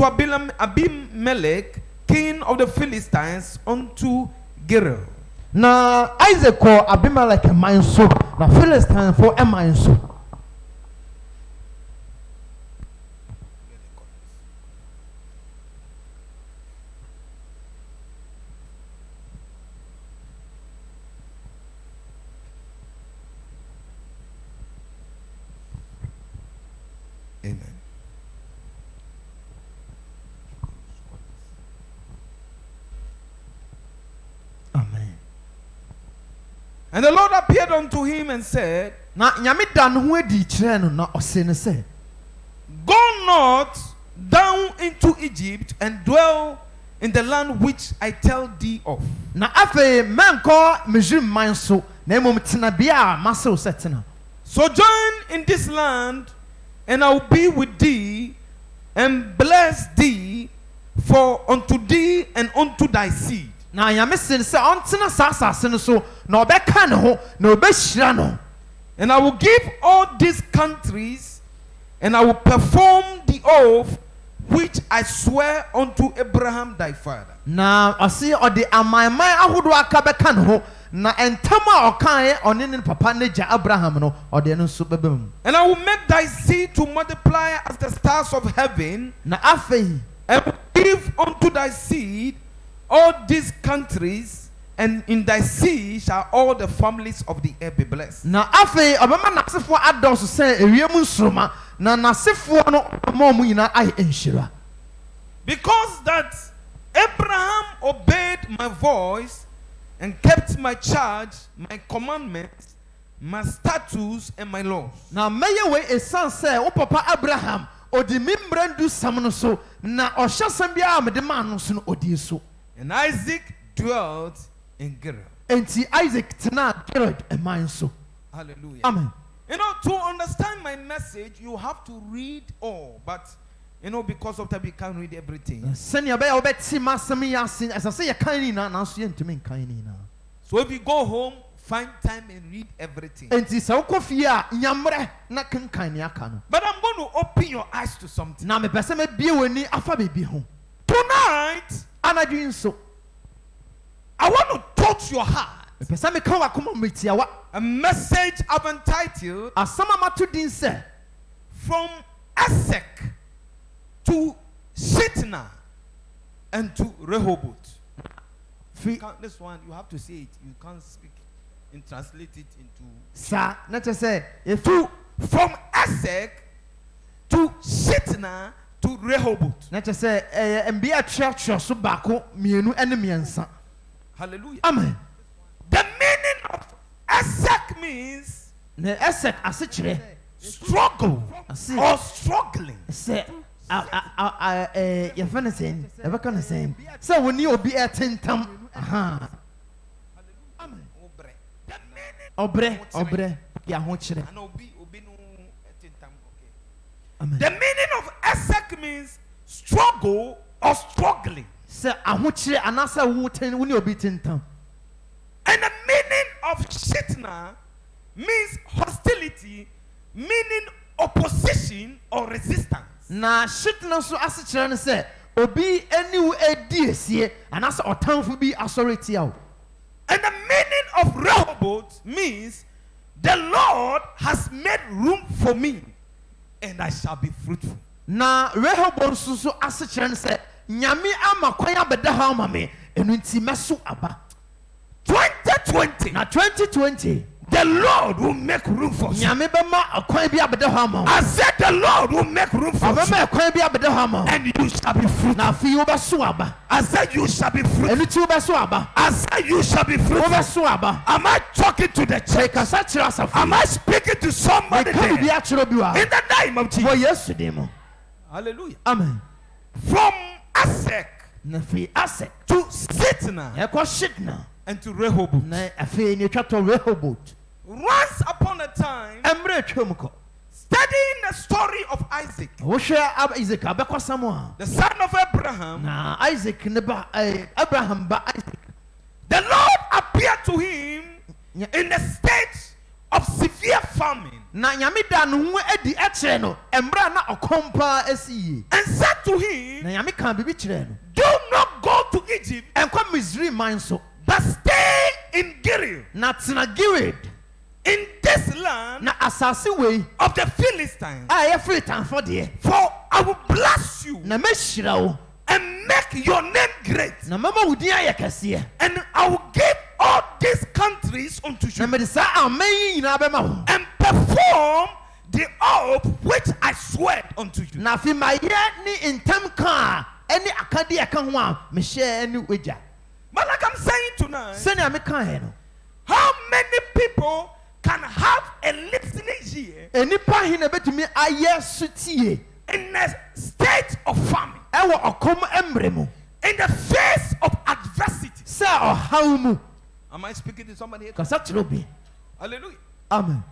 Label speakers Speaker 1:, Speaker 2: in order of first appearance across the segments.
Speaker 1: unto Abimelech, king of the Philistines, unto Gerar.
Speaker 2: Na Isaac ko Abimelech man so na Philistine for a man so.
Speaker 1: Amen.
Speaker 2: Amen.
Speaker 1: And the Lord appeared unto him and said,
Speaker 2: Na nyame dan ho adi kire no na ose ne se.
Speaker 1: Go not down into Egypt and dwell in the land which I tell thee of.
Speaker 2: Na afe menko Misrim man so na emom tena bia masew se tena.
Speaker 1: Sojourn in this land, and I will be with thee, and bless thee, for unto thee and unto thy seed.
Speaker 2: Na nyame se se ontena sa asase no so na obeka ne ho na obehyira no.
Speaker 1: And I will give all these countries, and I will perform the oath which I swear unto Abraham thy father.
Speaker 2: Na ɔse ɔde amanman ahodo aka bɛka ne ho na entam a ɔkae ɔne ne papa ne gya Abraham no ɔde no nso bɛbɛ mu.
Speaker 1: And I will make thy seed to multiply as the stars of heaven,
Speaker 2: Na afei
Speaker 1: and will give unto thy seed all these countries, and in thy seed shall all the families of the earth be blessed.
Speaker 2: na afei ɔbɛma n'asefoɔ adɔɔso sɛ ewiem nsoroma na n'asefoɔ no ɔma ɔmo nyinaa ayɛ nhyira.
Speaker 1: Because that Abraham obeyed my voice and kept my charge, my commandments, my statutes, and my laws.
Speaker 2: Na mɛyɛ wei esan sɛ wo papa Abraham odi mi mmerandu sam no so na ɔhyɛ sam biara a mede maa no so no odi so.
Speaker 1: And Isaac dwelt in Gerar.
Speaker 2: Enti Isaac tena Gerard ɛman so.
Speaker 1: Hallelujah.
Speaker 2: Amen.
Speaker 1: You know, to understand my message, you have to read all. But, you know, because of that, we can't read everything.
Speaker 2: Sɛnea bɛyɛ wobɛte m'asɛm yi ase ɛsɛ sɛ yɛkan ne nyinaa nanso yɛntumi nkan ne nyinaa.
Speaker 1: So if you go home, find time and read everything.
Speaker 2: Enti sɛ wokɔ fie a nyammerɛ na kenkan ne aka no.
Speaker 1: But I'm going to open your eyes to something.
Speaker 2: Na mepɛ sɛ mabie w'ani afa biribi ho.
Speaker 1: Tonight,
Speaker 2: Anadwo nso
Speaker 1: I want to touch your heart.
Speaker 2: mepɛ sɛ meka w'akoma mu tiawa.
Speaker 1: A message I've entitled,
Speaker 2: Asɛm a mato din sɛ
Speaker 1: From Esek to Shitna and to Rehoboth.
Speaker 2: fi
Speaker 1: This one, you have to say it. You can't speak and translate it into.
Speaker 2: saa na kyerɛ sɛ yɛtu
Speaker 1: From Esek to Shitna to Rehoboth.
Speaker 2: na kyerɛ sɛ ɛyɛ mbea atwerɛtwerɛ so baako mmienu ɛne mmiɛnsa.
Speaker 1: Hallelujah.
Speaker 2: Amen.
Speaker 1: The meaning of Esek means
Speaker 2: Na Esek ase kyerɛ
Speaker 1: struggle
Speaker 2: ase
Speaker 1: or struggling.
Speaker 2: sɛ yɛfɛ ne sɛn yɛbɛka ne sɛn sɛ wɔne obi ɛtentam. Aha.
Speaker 1: Amen. The meaning.
Speaker 2: ɔbrɛ yɛ ahokyerɛ.
Speaker 1: And obi no etintam, okay.
Speaker 2: Amen.
Speaker 1: The meaning of Esek means struggle or struggling.
Speaker 2: Sɛ ahokyerɛ anaasɛ wo ne obi tentam.
Speaker 1: And the meaning of Shitna means hostility, meaning opposition or resistance.
Speaker 2: Na shitna nso ase kyerɛ no sɛ obi ani wo adi esie anaasɛ ɔtamfo bi asɔre tia wo.
Speaker 1: And the meaning of Rehoboth means the Lord has made room for me and I shall be fruitful.
Speaker 2: Na Rehoboth nso so ase kyerɛ no sɛ nyame ama kwan abɛda ha ama me ɛno nti mɛso aba.
Speaker 1: 2020,
Speaker 2: Na 2020
Speaker 1: the Lord will make room for you.
Speaker 2: nyame bɛma kwan bi abɛda ha ama wo.
Speaker 1: I said the Lord will make room for you
Speaker 2: ɔbɛma kwan bi abɛda ha ama wo.
Speaker 1: and you shall be fruitful.
Speaker 2: Na afei wobɛso aba.
Speaker 1: I said you shall be fruitful.
Speaker 2: ɛno nti wobɛso aba.
Speaker 1: I said you shall be fruitful.
Speaker 2: wobɛso aba.
Speaker 1: Am I talking to the church?
Speaker 2: mekasa kyerɛ asafo
Speaker 1: Am I speaking to somebody
Speaker 2: meka biribi
Speaker 1: there?
Speaker 2: akyerɛ bi wa
Speaker 1: In the name of
Speaker 2: wɔ
Speaker 1: Jesus.
Speaker 2: Yesu din mu.
Speaker 1: Hallelujah.
Speaker 2: Amen.
Speaker 1: From Esek
Speaker 2: Na afei Esek
Speaker 1: to Sitna
Speaker 2: ɛkɔ shitna
Speaker 1: and to Rehoboth.
Speaker 2: na afei ne atwa tɔ Rehoboth.
Speaker 1: Once upon a time,
Speaker 2: ɛmmerɛ atwa mu kɔ
Speaker 1: studying the story of Isaac,
Speaker 2: wohwɛ Isaac abɛkɔ sam a
Speaker 1: the son of Abraham,
Speaker 2: na Isaac ne ba Abraham ba Isaac
Speaker 1: the Lord appeared to him in a state of severe famine.
Speaker 2: na nyame da no ho adi ɛkyerɛ no embra na ɔkɔm paa asi
Speaker 1: and said to him,
Speaker 2: na nyame ka bibi kyerɛ no
Speaker 1: do not go to Egypt,
Speaker 2: ɛnkɔ Misraim man so
Speaker 1: but stay in Gilead,
Speaker 2: na tena Gilead
Speaker 1: in this land
Speaker 2: na asase wei
Speaker 1: of the Philistines,
Speaker 2: a ɛyɛ Filistanfo deɛ
Speaker 1: for I will bless you
Speaker 2: na mɛhyira wo
Speaker 1: and make your name great,
Speaker 2: na mɛma wo din ayɛ kɛseɛ
Speaker 1: and I will give all these countries unto
Speaker 2: na
Speaker 1: you,
Speaker 2: mede saa aman yi nyinaa bɛma wo
Speaker 1: and perform the oath which I swear unto you.
Speaker 2: na afei mayɛ ne ntam ka a ɛne akade a ɛka ho a mehyɛ ne wagya
Speaker 1: But like I'm saying tonight,
Speaker 2: sɛnea mekaeɛ no
Speaker 1: how many people can have a listening ear
Speaker 2: enipa he na betumi ayɛ so tie
Speaker 1: in a state of famine,
Speaker 2: ɛwɔ ɔkɔm mmerɛ mu
Speaker 1: in the face of adversity?
Speaker 2: sɛ ɔhaw mu
Speaker 1: Am I speaking to somebody here?
Speaker 2: kasa kyerɛ obi
Speaker 1: Hallelujah.
Speaker 2: amen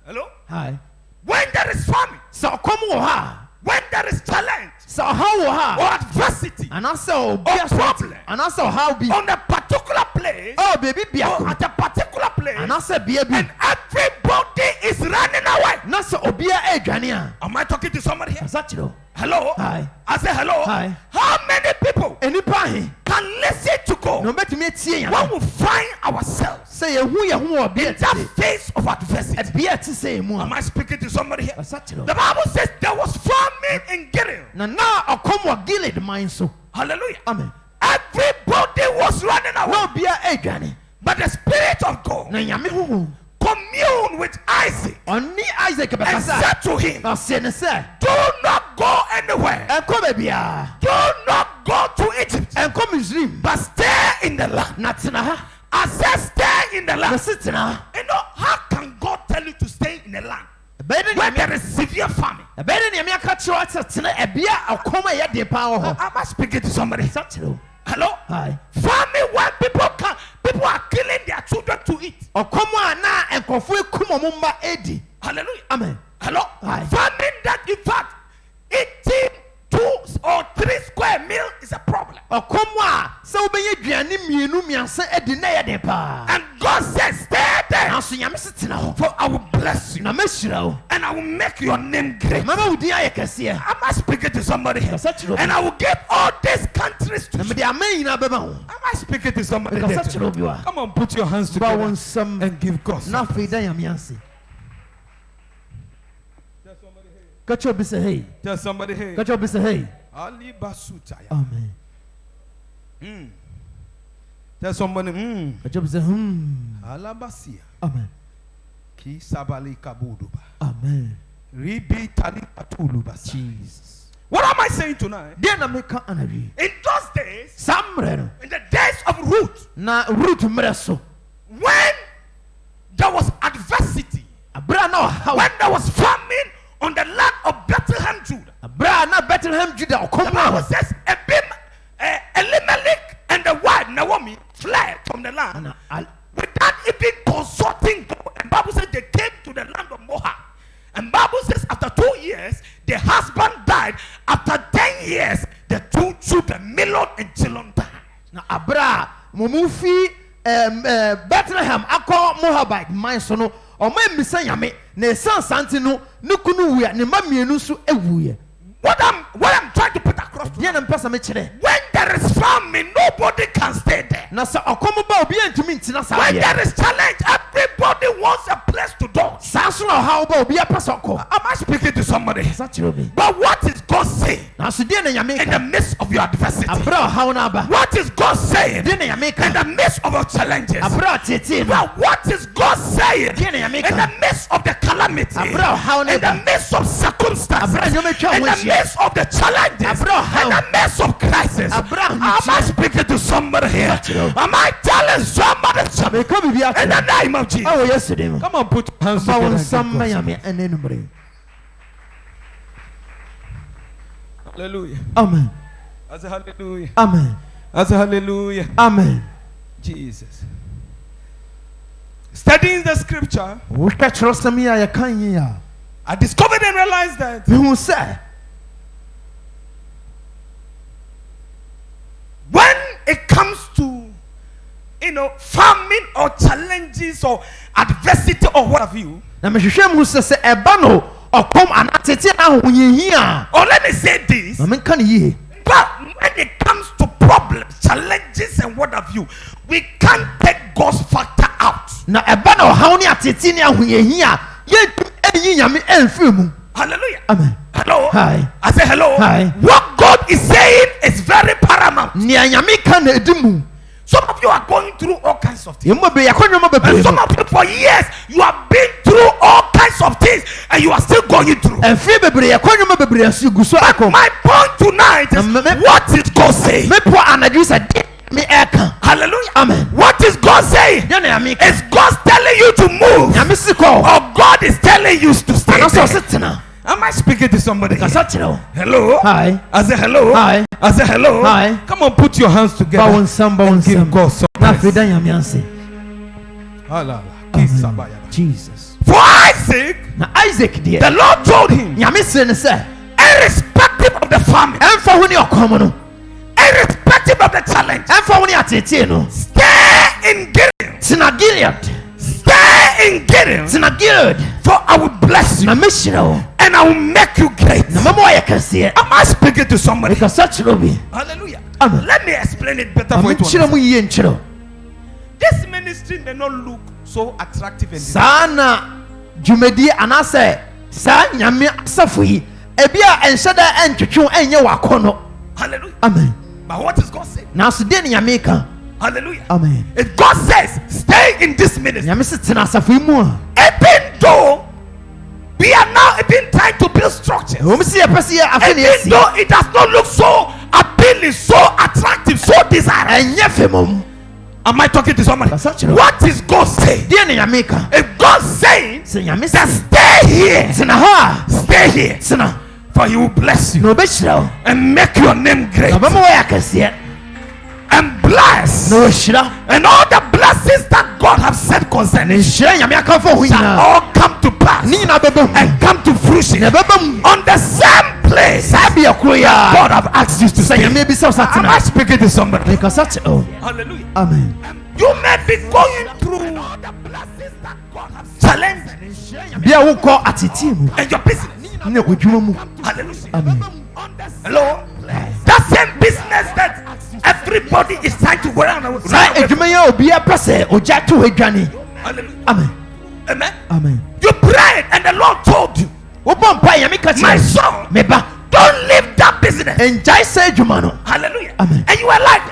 Speaker 1: Hello?
Speaker 2: hi
Speaker 1: When there is famine,
Speaker 2: sɛ ɔkɔm wɔ ha
Speaker 1: when there is challenge
Speaker 2: sɛ ɔhaw wɔ
Speaker 1: or
Speaker 2: ha
Speaker 1: adversity
Speaker 2: anaasɛ ɔbi
Speaker 1: or
Speaker 2: aso
Speaker 1: problem
Speaker 2: anaasɛ ɔhaw bi
Speaker 1: on a particular place
Speaker 2: beebi
Speaker 1: or
Speaker 2: biako
Speaker 1: at a particular place,
Speaker 2: anaasɛ bea bi
Speaker 1: and everybody is running away.
Speaker 2: na sɛ obia adwane a
Speaker 1: Am I talking to somebody here?
Speaker 2: kasa kyerɛ o
Speaker 1: Hello?
Speaker 2: Hi.
Speaker 1: I say hello.
Speaker 2: Hi.
Speaker 1: How many people
Speaker 2: enipa he
Speaker 1: can listen to
Speaker 2: na
Speaker 1: God
Speaker 2: ɔbɛtumi atie
Speaker 1: when
Speaker 2: yɛn
Speaker 1: we find ourselves
Speaker 2: sɛ yɛhu yɛn ho wɔ bea
Speaker 1: in that
Speaker 2: tete
Speaker 1: phase of adversity?
Speaker 2: ɛbea te sɛ mu
Speaker 1: Am
Speaker 2: a
Speaker 1: I speaking to somebody here?
Speaker 2: kasa kyerɛ
Speaker 1: The
Speaker 2: o
Speaker 1: Bible says there was famine in Gilead.
Speaker 2: na ɔkɔm wɔ Gilead man so
Speaker 1: Hallelujah.
Speaker 2: amen
Speaker 1: Everybody was running
Speaker 2: na
Speaker 1: away.
Speaker 2: obia adwane
Speaker 1: But the Spirit of God
Speaker 2: na nyame honhom
Speaker 1: communed with Isaac
Speaker 2: ɔne Isaac
Speaker 1: and
Speaker 2: bɛkasa
Speaker 1: said to him,
Speaker 2: na ɔse ne sɛ
Speaker 1: do not go anywhere.
Speaker 2: ɛnkɔ baabiaa
Speaker 1: Do not go to Egypt,
Speaker 2: ɛnkɔ Misraim
Speaker 1: but stay in the land.
Speaker 2: na tena ha
Speaker 1: I said stay in the
Speaker 2: na
Speaker 1: land.
Speaker 2: se tena ha
Speaker 1: You know, how can God tell you to stay in the land
Speaker 2: ɛbɛyɛ ne
Speaker 1: where
Speaker 2: nyame
Speaker 1: there is severe famine?
Speaker 2: ɛbɛyɛ ne nyame aka kyerɛ sɛ tena ɛbea ɔkɔm a ɛyɛ den paa wɔ hɔ
Speaker 1: Am I speaking to somebody?
Speaker 2: sa kyerɛ o
Speaker 1: Hello?
Speaker 2: hi
Speaker 1: Famine where people are killing their children to eat.
Speaker 2: ɔkɔm a na nkurɔfoɔ ekum ɔmo mma edi
Speaker 1: Hallelujah.
Speaker 2: amen
Speaker 1: Hello?
Speaker 2: Aye.
Speaker 1: Famine that in fact eating 2 or 3 square meal is a problem.
Speaker 2: ɔkɔm a sɛ wobɛyɛ aduane mmienu mmiɛnsa adi na ɛyɛ den paa
Speaker 1: And God says, stay there,
Speaker 2: nanso nyame se tena hɔ
Speaker 1: for I will bless you
Speaker 2: na mɛhyira wo
Speaker 1: and I will make your name great.
Speaker 2: mama wo din ayɛ kɛseɛ
Speaker 1: Am I speaking to somebody here?
Speaker 2: Kasa kyerɛ obi.
Speaker 1: And I will give all these countries to
Speaker 2: na
Speaker 1: you.
Speaker 2: mede aman nyinaa bɛma wo
Speaker 1: Am I speaking to somebody
Speaker 2: kasa
Speaker 1: here?
Speaker 2: kyerɛ obi wa
Speaker 1: Come on, put your hands
Speaker 2: ba wo
Speaker 1: together
Speaker 2: nsɛm
Speaker 1: and give God
Speaker 2: na
Speaker 1: some.
Speaker 2: afei da nyame ase ka kyerɛ obi sɛ hei
Speaker 1: Tell somebody, hey,
Speaker 2: ka kyerɛ obi sɛ hei
Speaker 1: Ali Basutaya.
Speaker 2: amen
Speaker 1: Tell somebody,
Speaker 2: ka kyerɛ obi sɛ
Speaker 1: Alabasia.
Speaker 2: amen
Speaker 1: Ki sabali kabuduba.
Speaker 2: amen
Speaker 1: Ribi tali atulubasa.
Speaker 2: jesus
Speaker 1: What am I saying tonight?
Speaker 2: deɛ na meka anadwi
Speaker 1: In those days,
Speaker 2: saa mmerɛ no
Speaker 1: in the days of Ruth,
Speaker 2: na Ruth mmerɛ so
Speaker 1: when there was adversity,
Speaker 2: aberɛ a na ɔhaw
Speaker 1: when there was famine on the land of Bethlehem, Judah,
Speaker 2: aberɛ a na Bethlehem Juda
Speaker 1: the
Speaker 2: ɔkɔm
Speaker 1: Bible
Speaker 2: wɔ hɔ
Speaker 1: says Elimelech and the wife Naomi fled from the land
Speaker 2: na
Speaker 1: without even consulting God. And Bible says they came to the land of Moab. And Bible says after 2 years, the husband died. After 10 years, the 2 children, Milon and Chilon, died.
Speaker 2: na aberɛ a mo fi Bethlehem akɔ Moabite man so no ɔmo mmisa nyame na ɛsiane saa nti no ne kunu wuiɛ ne mma mmienu nso awuiɛ
Speaker 1: What I'm trying to put across to you,
Speaker 2: deɛ na mpɛ sɛ mekyerɛ
Speaker 1: when there is famine, nobody can stay there.
Speaker 2: na sɛ ɔkɔm ba obi antumi ntina saa
Speaker 1: When
Speaker 2: deɛ
Speaker 1: there is challenge, everybody wants a place to go.
Speaker 2: saa so na ɔhaw ba obi apɛ sɛ ɔkɔ
Speaker 1: Am I speaking to somebody?
Speaker 2: sa kyerɛ obi
Speaker 1: But what is God saying
Speaker 2: nanso deɛ na nyame
Speaker 1: in the
Speaker 2: ka
Speaker 1: midst of your adversity?
Speaker 2: aberɛ a ɔhaw no aba
Speaker 1: What is God saying
Speaker 2: deɛ na nyame
Speaker 1: in
Speaker 2: ka
Speaker 1: the midst of your challenges?
Speaker 2: aberɛ a ɔtetee no
Speaker 1: Well, what is God saying
Speaker 2: deɛ na nyame
Speaker 1: in the
Speaker 2: ka
Speaker 1: midst of the calamity?
Speaker 2: aberɛ a ɔhaw no
Speaker 1: In the
Speaker 2: aba
Speaker 1: midst of circumstances?
Speaker 2: aberɛ a nnwoma atwa
Speaker 1: In
Speaker 2: ho
Speaker 1: the
Speaker 2: ahyia
Speaker 1: midst of the challenges?
Speaker 2: Abraham.
Speaker 1: In the midst of crisis?
Speaker 2: Abraham.
Speaker 1: Am I speaking to somebody here?
Speaker 2: Abraham.
Speaker 1: Am I telling somebody something?
Speaker 2: meka biribi
Speaker 1: In the
Speaker 2: akyerɛ
Speaker 1: name of Jesus.
Speaker 2: ɛwɔ yesu din mu
Speaker 1: Come on, put your hands
Speaker 2: ba wo
Speaker 1: together.
Speaker 2: nsam
Speaker 1: and
Speaker 2: ma
Speaker 1: give God
Speaker 2: nyame ɛne nomere
Speaker 1: some. Hallelujah.
Speaker 2: amen
Speaker 1: I say hallelujah.
Speaker 2: amen
Speaker 1: I say hallelujah.
Speaker 2: amen
Speaker 1: Jesus. Studying the scripture,
Speaker 2: wohwɛ kyerɛsɛm yi a yɛka yi a
Speaker 1: I discovered and realized that
Speaker 2: mehu sɛ when
Speaker 1: it comes to, famine or challenges or adversity or what have you.
Speaker 2: Na me hwehwɛ mu sɛ ɛba no ɔkom anatete ahoyehia.
Speaker 1: Or let me say this.
Speaker 2: Na me kan yie.
Speaker 1: But when it comes to problems, challenges, and what have you, we can't take God's factor out.
Speaker 2: Na ɛba no ɔhaw ne atete ne ahoyehia yɛntum ɛyi nyame ɛmfiri mu.
Speaker 1: Hallelujah.
Speaker 2: Amen.
Speaker 1: Hello.
Speaker 2: Hi.
Speaker 1: I say hello.
Speaker 2: Hi.
Speaker 1: What God is saying is very paramount.
Speaker 2: Nea nyame ka na ɛdi mu.
Speaker 1: Some of you are going through all kinds of things.
Speaker 2: Yɛmu bebree akɔnwoma
Speaker 1: And
Speaker 2: bebree
Speaker 1: some
Speaker 2: no.
Speaker 1: of you for years, you have been through all kinds of things and you are still going through.
Speaker 2: Ɛfiri bebree akɔnwoma bebree nso gu so akɔ.
Speaker 1: My point tonight is what is God saying?
Speaker 2: Mepo anadwo sɛ de me ɛka.
Speaker 1: Hallelujah.
Speaker 2: Amen.
Speaker 1: What is God saying?
Speaker 2: Deɛ na nyame ka.
Speaker 1: Is God telling you to move?
Speaker 2: Nyame si kɔ.
Speaker 1: Or God is telling you to stay
Speaker 2: Anaso
Speaker 1: there?
Speaker 2: ɔse tena.
Speaker 1: Am I speaking to somebody?
Speaker 2: Kasa kyerɛ wo.
Speaker 1: Hello?
Speaker 2: Hi.
Speaker 1: I say hello?
Speaker 2: Hi.
Speaker 1: I say hello?
Speaker 2: Hi.
Speaker 1: Come on, put your hands together.
Speaker 2: Ba wo nsam, ba wo
Speaker 1: and give
Speaker 2: nsam.
Speaker 1: God some
Speaker 2: Na
Speaker 1: praise.
Speaker 2: afei da nyame ase.
Speaker 1: Amen.
Speaker 2: Jesus.
Speaker 1: For Isaac,
Speaker 2: Na Isaac deɛ.
Speaker 1: the Lord told him,
Speaker 2: Nyame se ne sɛ
Speaker 1: irrespective of the famine,
Speaker 2: ɛmfa ho ne ɔkɔm no.
Speaker 1: irrespective of the challenge,
Speaker 2: Ɛmfa ho ne atete no.
Speaker 1: stay in Gideon,
Speaker 2: Tena Gilead.
Speaker 1: stay in Gideon,
Speaker 2: Tena Gilead.
Speaker 1: for I will bless you
Speaker 2: Na mehyira wo.
Speaker 1: and I will make you great.
Speaker 2: Na mama ɔyɛ kɛseɛ.
Speaker 1: Am I speaking to somebody?
Speaker 2: Kasa kyerɛ obi.
Speaker 1: Hallelujah.
Speaker 2: Amen.
Speaker 1: Let me explain it better
Speaker 2: Ma
Speaker 1: for you to
Speaker 2: mekyerɛ mu
Speaker 1: understand.
Speaker 2: yie nkyerɛ wo.
Speaker 1: This ministry may not look so attractive and
Speaker 2: Saa na dwumadie anaasɛ saa nyame asafo yi ebi a ɛnhyɛ da ɛntwetwe ɛnyɛ wakɔnɔ.
Speaker 1: hallelujah.
Speaker 2: Amen.
Speaker 1: But what is God saying?
Speaker 2: Nanso deɛ ne nyame ka.
Speaker 1: Hallelujah.
Speaker 2: Amen.
Speaker 1: If God says, stay in this ministry,
Speaker 2: Nyame se tena asafo yi mu a.
Speaker 1: even though we are now even trying to build structures,
Speaker 2: Wɔn si yɛpɛ sɛ yɛ afe ne
Speaker 1: even
Speaker 2: esi.
Speaker 1: though it does not look so appealing, so attractive, so desirable.
Speaker 2: Ɛnyɛ fɛ mɔm.
Speaker 1: Am I talking to somebody?
Speaker 2: That's actually-
Speaker 1: What is God saying?
Speaker 2: Deɛ ne nyame ka.
Speaker 1: If God saying
Speaker 2: Sɛ nyame
Speaker 1: that
Speaker 2: se
Speaker 1: stay here,
Speaker 2: tena ha a.
Speaker 1: stay here,
Speaker 2: Tena.
Speaker 1: for He will bless you
Speaker 2: Na ɔbɛhyira wo.
Speaker 1: and make your name great
Speaker 2: Na ɔbɛma wɔyɛ akɛseɛ.
Speaker 1: and bless,
Speaker 2: Na ɔhyira.
Speaker 1: and all the blessings that God has said concerning you
Speaker 2: Nhyira nyame akamfo ho
Speaker 1: shall
Speaker 2: nyinaa.
Speaker 1: all come to pass
Speaker 2: Ne nyinaa bɛba mu.
Speaker 1: and come to fruition
Speaker 2: Na ɛbɛba mu.
Speaker 1: on the same place
Speaker 2: Saa bea koro yi a.
Speaker 1: God have asked you to
Speaker 2: Sɛ
Speaker 1: stay.
Speaker 2: nyame bi sɛ wo sa
Speaker 1: Am I
Speaker 2: tena.
Speaker 1: speaking to somebody?
Speaker 2: Mekasa kyerɛ wo.
Speaker 1: Hallelujah.
Speaker 2: Amen.
Speaker 1: You may be going through challenges
Speaker 2: Bia wokɔ atete mu.
Speaker 1: in your business.
Speaker 2: Ne odwuma mu.
Speaker 1: Hallelujah.
Speaker 2: Amen.
Speaker 1: Hello? That same business that everybody is trying to wear around.
Speaker 2: Saa adwuma yi a obiara pɛ sɛ ogya to hɔ adwane.
Speaker 1: Hallelujah.
Speaker 2: Amen.
Speaker 1: Amen.
Speaker 2: Amen.
Speaker 1: You prayed and the Lord told you,
Speaker 2: Wobɔ mpa nyame ka
Speaker 1: my
Speaker 2: kyerɛ
Speaker 1: son,
Speaker 2: me ba.
Speaker 1: don't leave that business.
Speaker 2: Ngyae saa adwuma no.
Speaker 1: Hallelujah.
Speaker 2: Amen.
Speaker 1: And you were like,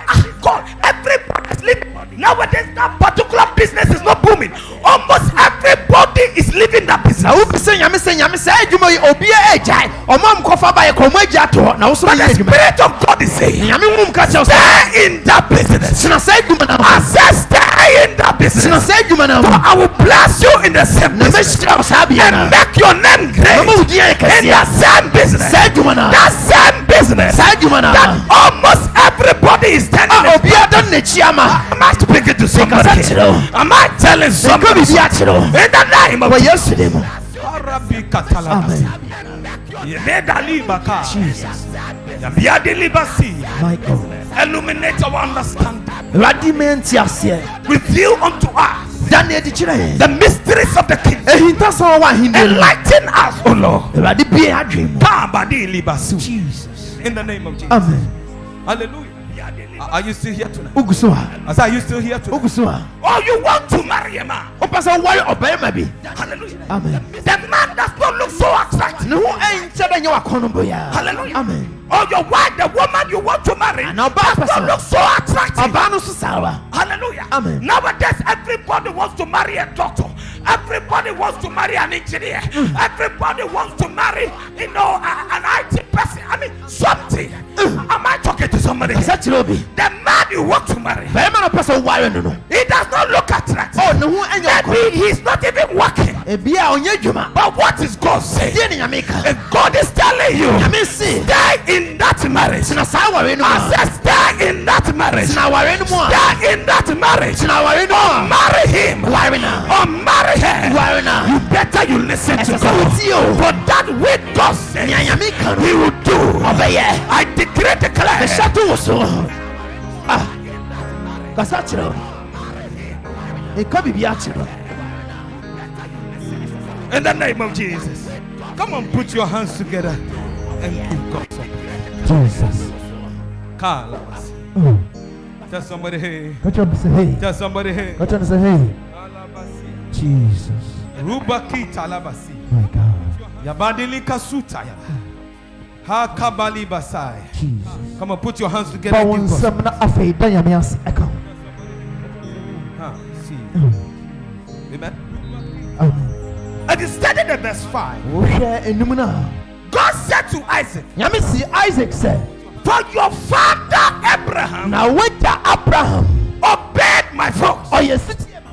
Speaker 1: God, everybody is leaving. Nowadays, that particular business is not booming. Almost everybody is leaving that business.
Speaker 2: Na wobi sɛ nyame saa adwuma yi obiara agyae. Ɔma nkɔfa ba yɛ kɔ ɔmo agya to hɔ. Na wo so
Speaker 1: But
Speaker 2: yɛ
Speaker 1: the
Speaker 2: adwuma.
Speaker 1: Spirit of God is saying,
Speaker 2: Nyame wom ka kyerɛ wo sɛ
Speaker 1: stay in that business.
Speaker 2: tena saa adwuma no
Speaker 1: I
Speaker 2: ho.
Speaker 1: said, stay in that
Speaker 2: Tena
Speaker 1: business.
Speaker 2: saa adwuma no
Speaker 1: For
Speaker 2: ho.
Speaker 1: I will bless you in the same
Speaker 2: Na
Speaker 1: business
Speaker 2: mɛhyira wo saa bea no
Speaker 1: and
Speaker 2: a.
Speaker 1: make your name great
Speaker 2: Mama wo din ayɛ
Speaker 1: in
Speaker 2: kɛseɛ.
Speaker 1: that same business.
Speaker 2: Saa adwuma no a.
Speaker 1: That same business
Speaker 2: Saa adwuma no
Speaker 1: that
Speaker 2: a.
Speaker 1: almost everybody is standing
Speaker 2: A
Speaker 1: in.
Speaker 2: obiara dɔ ne n'akyi ama.
Speaker 1: Am I speaking to somebody?
Speaker 2: Mekasa kyerɛ wo.
Speaker 1: Am I telling
Speaker 2: Meka
Speaker 1: somebody?
Speaker 2: biribi akyerɛ wo.
Speaker 1: In the name of
Speaker 2: Wɔ Yesu din mu. Amen. Jesus. My God.
Speaker 1: Illuminate our understanding.
Speaker 2: Awurade ma yɛnte aseɛ.
Speaker 1: Reveal unto us
Speaker 2: Da ne adi kyerɛ yɛn.
Speaker 1: the mysteries of the king.
Speaker 2: Ehinta sɛ wɔwɔ ahenni no.
Speaker 1: Enlighten us, O Lord.
Speaker 2: Awurade bie adwene mu.
Speaker 1: Jesus. In the name of Jesus.
Speaker 2: Amen.
Speaker 1: Hallelujah. Are you still here tonight?
Speaker 2: Wogu so a.
Speaker 1: I said, are you still here tonight?
Speaker 2: Wogu so a.
Speaker 1: Oh, you want to marry a man?
Speaker 2: Wopɛ sɛ woware ɔbarima bi.
Speaker 1: Hallelujah.
Speaker 2: Amen.
Speaker 1: The man does not look so attractive.
Speaker 2: Ne ho ɛnkyɛ dɛ nyɛ wakɔnnɔ boyaa.
Speaker 1: Hallelujah.
Speaker 2: Amen.
Speaker 1: Oh, your wife, the woman you want to marry,
Speaker 2: And
Speaker 1: does
Speaker 2: ɔbaa pɛ
Speaker 1: not
Speaker 2: sɛ
Speaker 1: look so attractive.
Speaker 2: ɔbaa no so saa wa.
Speaker 1: Hallelujah.
Speaker 2: Amen.
Speaker 1: Nowadays, everybody wants to marry a doctor. Everybody wants to marry an engineer. Everybody wants to marry, an IT person. I mean, something. Am I talking to somebody?
Speaker 2: Kasa kyerɛ obi.
Speaker 1: The man you want to marry,
Speaker 2: Barima no pɛ sɛ woware no no.
Speaker 1: he does not look attractive.
Speaker 2: Oh, ne ho ɛnyɛ ɔkɔnnɔ.
Speaker 1: Maybe he's not even working.
Speaker 2: Ebi a ɔnyɛ adwuma.
Speaker 1: But what is God saying?
Speaker 2: Deɛ ne nyame ka.
Speaker 1: If God is telling you,
Speaker 2: Nyame se.
Speaker 1: stay in that marriage.
Speaker 2: Tena saa aware no mu
Speaker 1: I
Speaker 2: a.
Speaker 1: said, stay in that marriage.
Speaker 2: Tena aware no mu a.
Speaker 1: Stay in that marriage.
Speaker 2: Tena aware no mu a.
Speaker 1: Marry him.
Speaker 2: Ware na.
Speaker 1: Or marry her.
Speaker 2: Ware na.
Speaker 1: You better you listen to
Speaker 2: Ɛsɛ sɛ
Speaker 1: God.
Speaker 2: wotie o.
Speaker 1: For that which God says,
Speaker 2: Nea nyame ka no.
Speaker 1: He will do.
Speaker 2: Ɔbɛyɛ.
Speaker 1: I decree, declare.
Speaker 2: Ɛhyɛ to wo so. Ah. Kasa kyerɛ wo. meka biribi akyerɛ.
Speaker 1: In the name of Jesus.
Speaker 3: Come on, put your hands together and give God some praise.
Speaker 2: Jesus.
Speaker 3: Kalabas.
Speaker 2: Oh.
Speaker 3: Tell somebody hey.
Speaker 2: Catch up and say hey.
Speaker 3: Tell somebody hey.
Speaker 2: Catch up and say hey.
Speaker 3: Kalabasi.
Speaker 2: Jesus.
Speaker 3: Rubaki talabasi.
Speaker 2: My God.
Speaker 3: Yabadili kasuta. Ha kabali basai.
Speaker 2: Jesus.
Speaker 3: Come on, put your hands together and
Speaker 2: Bawon
Speaker 3: give God some
Speaker 2: sam na afei da nyame ase aka.
Speaker 3: see. Amen.
Speaker 2: Amen.
Speaker 1: And he studied the verse 5.
Speaker 2: Wo hwɛ enum na.
Speaker 1: God said to Isaac,
Speaker 2: Nyame si Isaac sɛ,
Speaker 1: for your father Abraham
Speaker 2: na wagya Abraham
Speaker 1: obeyed my voice
Speaker 2: ɔyɛ sitie ma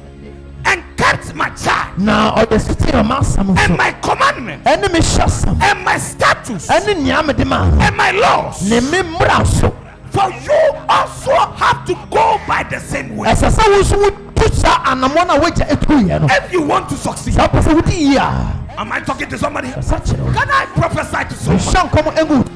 Speaker 1: and kept my charge
Speaker 2: na ɔyɛ sitie ma asɛm
Speaker 1: and
Speaker 2: so
Speaker 1: my commandments
Speaker 2: ɛne me hyɛ asɛm
Speaker 1: and my statutes
Speaker 2: ɛne nea mede ma no
Speaker 1: and my laws.
Speaker 2: ne me mmara so.
Speaker 1: For you also have to go by the same way
Speaker 2: ɛsɛ sɛ wo nso wotu saa anammɔ no a wagya ɛtuiɛ no.
Speaker 1: if you want to succeed.
Speaker 2: Sɛ wopɛ sɛ wodi yie a
Speaker 1: Am I talking to somebody?
Speaker 2: ɛsa kyerɛ wo.
Speaker 1: Can I prophesy to someone?
Speaker 2: mehyɛ nkɔm egu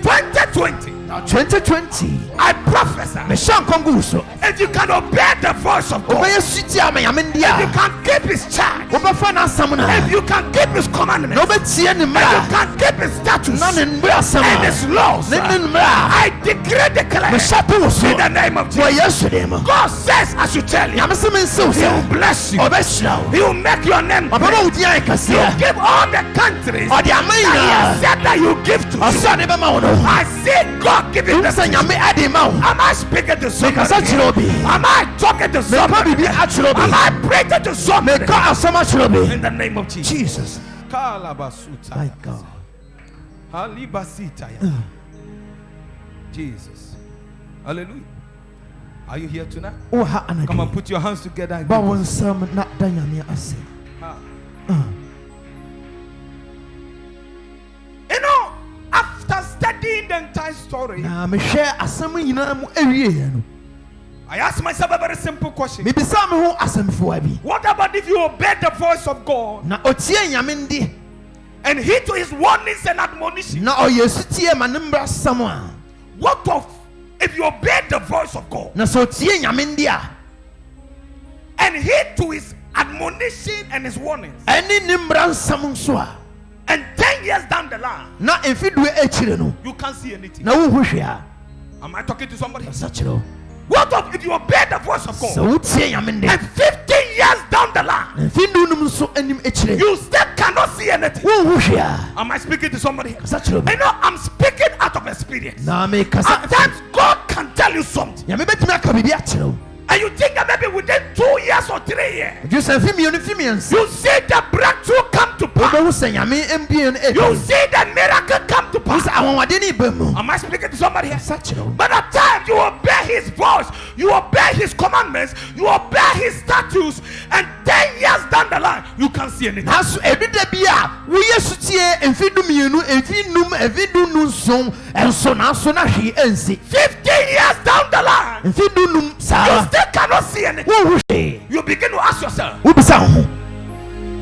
Speaker 1: 2020,
Speaker 2: 2020
Speaker 1: I prophesy.
Speaker 2: mehyɛ nkɔm gu so.
Speaker 1: If you can obey the voice of God,
Speaker 2: wobɛyɛ sitie ama nyame ndi
Speaker 1: if you
Speaker 2: a
Speaker 1: can keep his charge,
Speaker 2: wobɛfa n'asɛm no
Speaker 1: if
Speaker 2: a
Speaker 1: you can keep his
Speaker 2: na
Speaker 1: commandments,
Speaker 2: wobɛtie ne
Speaker 1: if you
Speaker 2: mmara
Speaker 1: can keep his statutes
Speaker 2: na ne mmara asɛm
Speaker 1: and
Speaker 2: a
Speaker 1: his laws,
Speaker 2: ne ne mmara
Speaker 1: I decree, declare
Speaker 2: mehyɛ to wo so
Speaker 1: in the name of
Speaker 2: wɔ
Speaker 1: Jesus.
Speaker 2: yesu din mu.
Speaker 1: God says, I should tell you,
Speaker 2: nyame sɛ mensew
Speaker 1: he will
Speaker 2: sɛ
Speaker 1: bless you,
Speaker 2: ɔbɛhyira wo.
Speaker 1: he will make your name
Speaker 2: ɔbɛma
Speaker 1: great.
Speaker 2: wo din ayɛ
Speaker 1: He will
Speaker 2: kɛseɛ.
Speaker 1: give all the countries
Speaker 2: ɔde ama
Speaker 1: that he has
Speaker 2: nyinaa
Speaker 1: said that you give to you.
Speaker 2: ɔsɛ ɔde bɛma wo no.
Speaker 1: I see God giving
Speaker 2: wohu
Speaker 1: them
Speaker 2: sɛ
Speaker 1: to you.
Speaker 2: nyame ade ma wo.
Speaker 1: Am I speaking to somebody?
Speaker 2: mekasa kyerɛ obi.
Speaker 1: Am I talking to
Speaker 2: meka
Speaker 1: somebody?
Speaker 2: biribi akyerɛ obi.
Speaker 1: Am I preaching to somebody?
Speaker 2: meka asɛm akyerɛ obi.
Speaker 1: In the name of Jesus.
Speaker 2: Jesus.
Speaker 3: Kalabasuta.
Speaker 2: My God.
Speaker 3: Halibasita. Jesus. Hallelujah. Are you here tonight?
Speaker 2: wo ha
Speaker 3: Come on,
Speaker 2: anadwo
Speaker 3: put your hands together and
Speaker 2: ba
Speaker 3: give
Speaker 2: wo
Speaker 3: God some-
Speaker 2: nsɛm na da nyame ase.
Speaker 3: Ah.
Speaker 1: You know, after studying the entire story,
Speaker 2: na mehwɛ asɛm nyinaa mu awieɛ no
Speaker 1: I asked myself a very simple question.
Speaker 2: mebisa me ho asɛmfoa bi.
Speaker 1: What about if you obey the voice of God
Speaker 2: na ɔtie nyame ndi
Speaker 1: and heed to his warnings and admonitions?
Speaker 2: na ɔyɛ sitie ma ne mmara asɛm a.
Speaker 1: What of if you obey the voice of God
Speaker 2: na sɛ ɔtie nyame ndi a
Speaker 1: and heed to his admonition and his warnings,
Speaker 2: ɛne ne mmara nsɛm nso a
Speaker 1: and 10 years down the line,
Speaker 2: na mfidue akyire no
Speaker 1: you can't see anything?
Speaker 2: na wonhu hwee a.
Speaker 1: Am I talking to somebody?
Speaker 2: ɛsa kyerɛ wo.
Speaker 1: What of if you obey the voice of
Speaker 2: sɛ
Speaker 1: God
Speaker 2: wotie nyame ndi
Speaker 1: and 15 years down the line,
Speaker 2: na mfidue nom nso anim akyire
Speaker 1: you still cannot see anything?
Speaker 2: wonhu hwee a.
Speaker 1: Am I speaking to somebody?
Speaker 2: ɛsa kyerɛ wo.
Speaker 1: I know I'm speaking out of experience.
Speaker 2: na mekasa
Speaker 1: At times, God can tell you something,
Speaker 2: nyame bɛtumi aka biribi akyerɛ wo.
Speaker 1: and you think that maybe within 2 years or 3 years,
Speaker 2: dwo sɛ mfe mmienu mfe mmiɛnsa
Speaker 1: you see the breakthrough come to pass.
Speaker 2: wobɛhu sɛ nyame mbie no
Speaker 1: You
Speaker 2: ɛdu
Speaker 1: see the miracle come to
Speaker 2: wo
Speaker 1: pass.
Speaker 2: sɛ awɔwɔde ne ba mu.
Speaker 1: Am I speaking to somebody here?
Speaker 2: ɛsa kyerɛ wo.
Speaker 1: But at times you obey his voice, you obey his commandments, you obey his statutes, and 10 years down the line, you can't see anything.
Speaker 2: nanso ɛdu da bi a woyɛ sutie mfe du mmienu mfe num mfe du nu nson ɛnso nanso na hwee ansi
Speaker 1: 15 years down the line,
Speaker 2: mfe du num
Speaker 1: you
Speaker 2: saa
Speaker 1: still cannot see anything.
Speaker 2: wonhu hwee.
Speaker 1: You begin to ask yourself,
Speaker 2: wobisa wo ho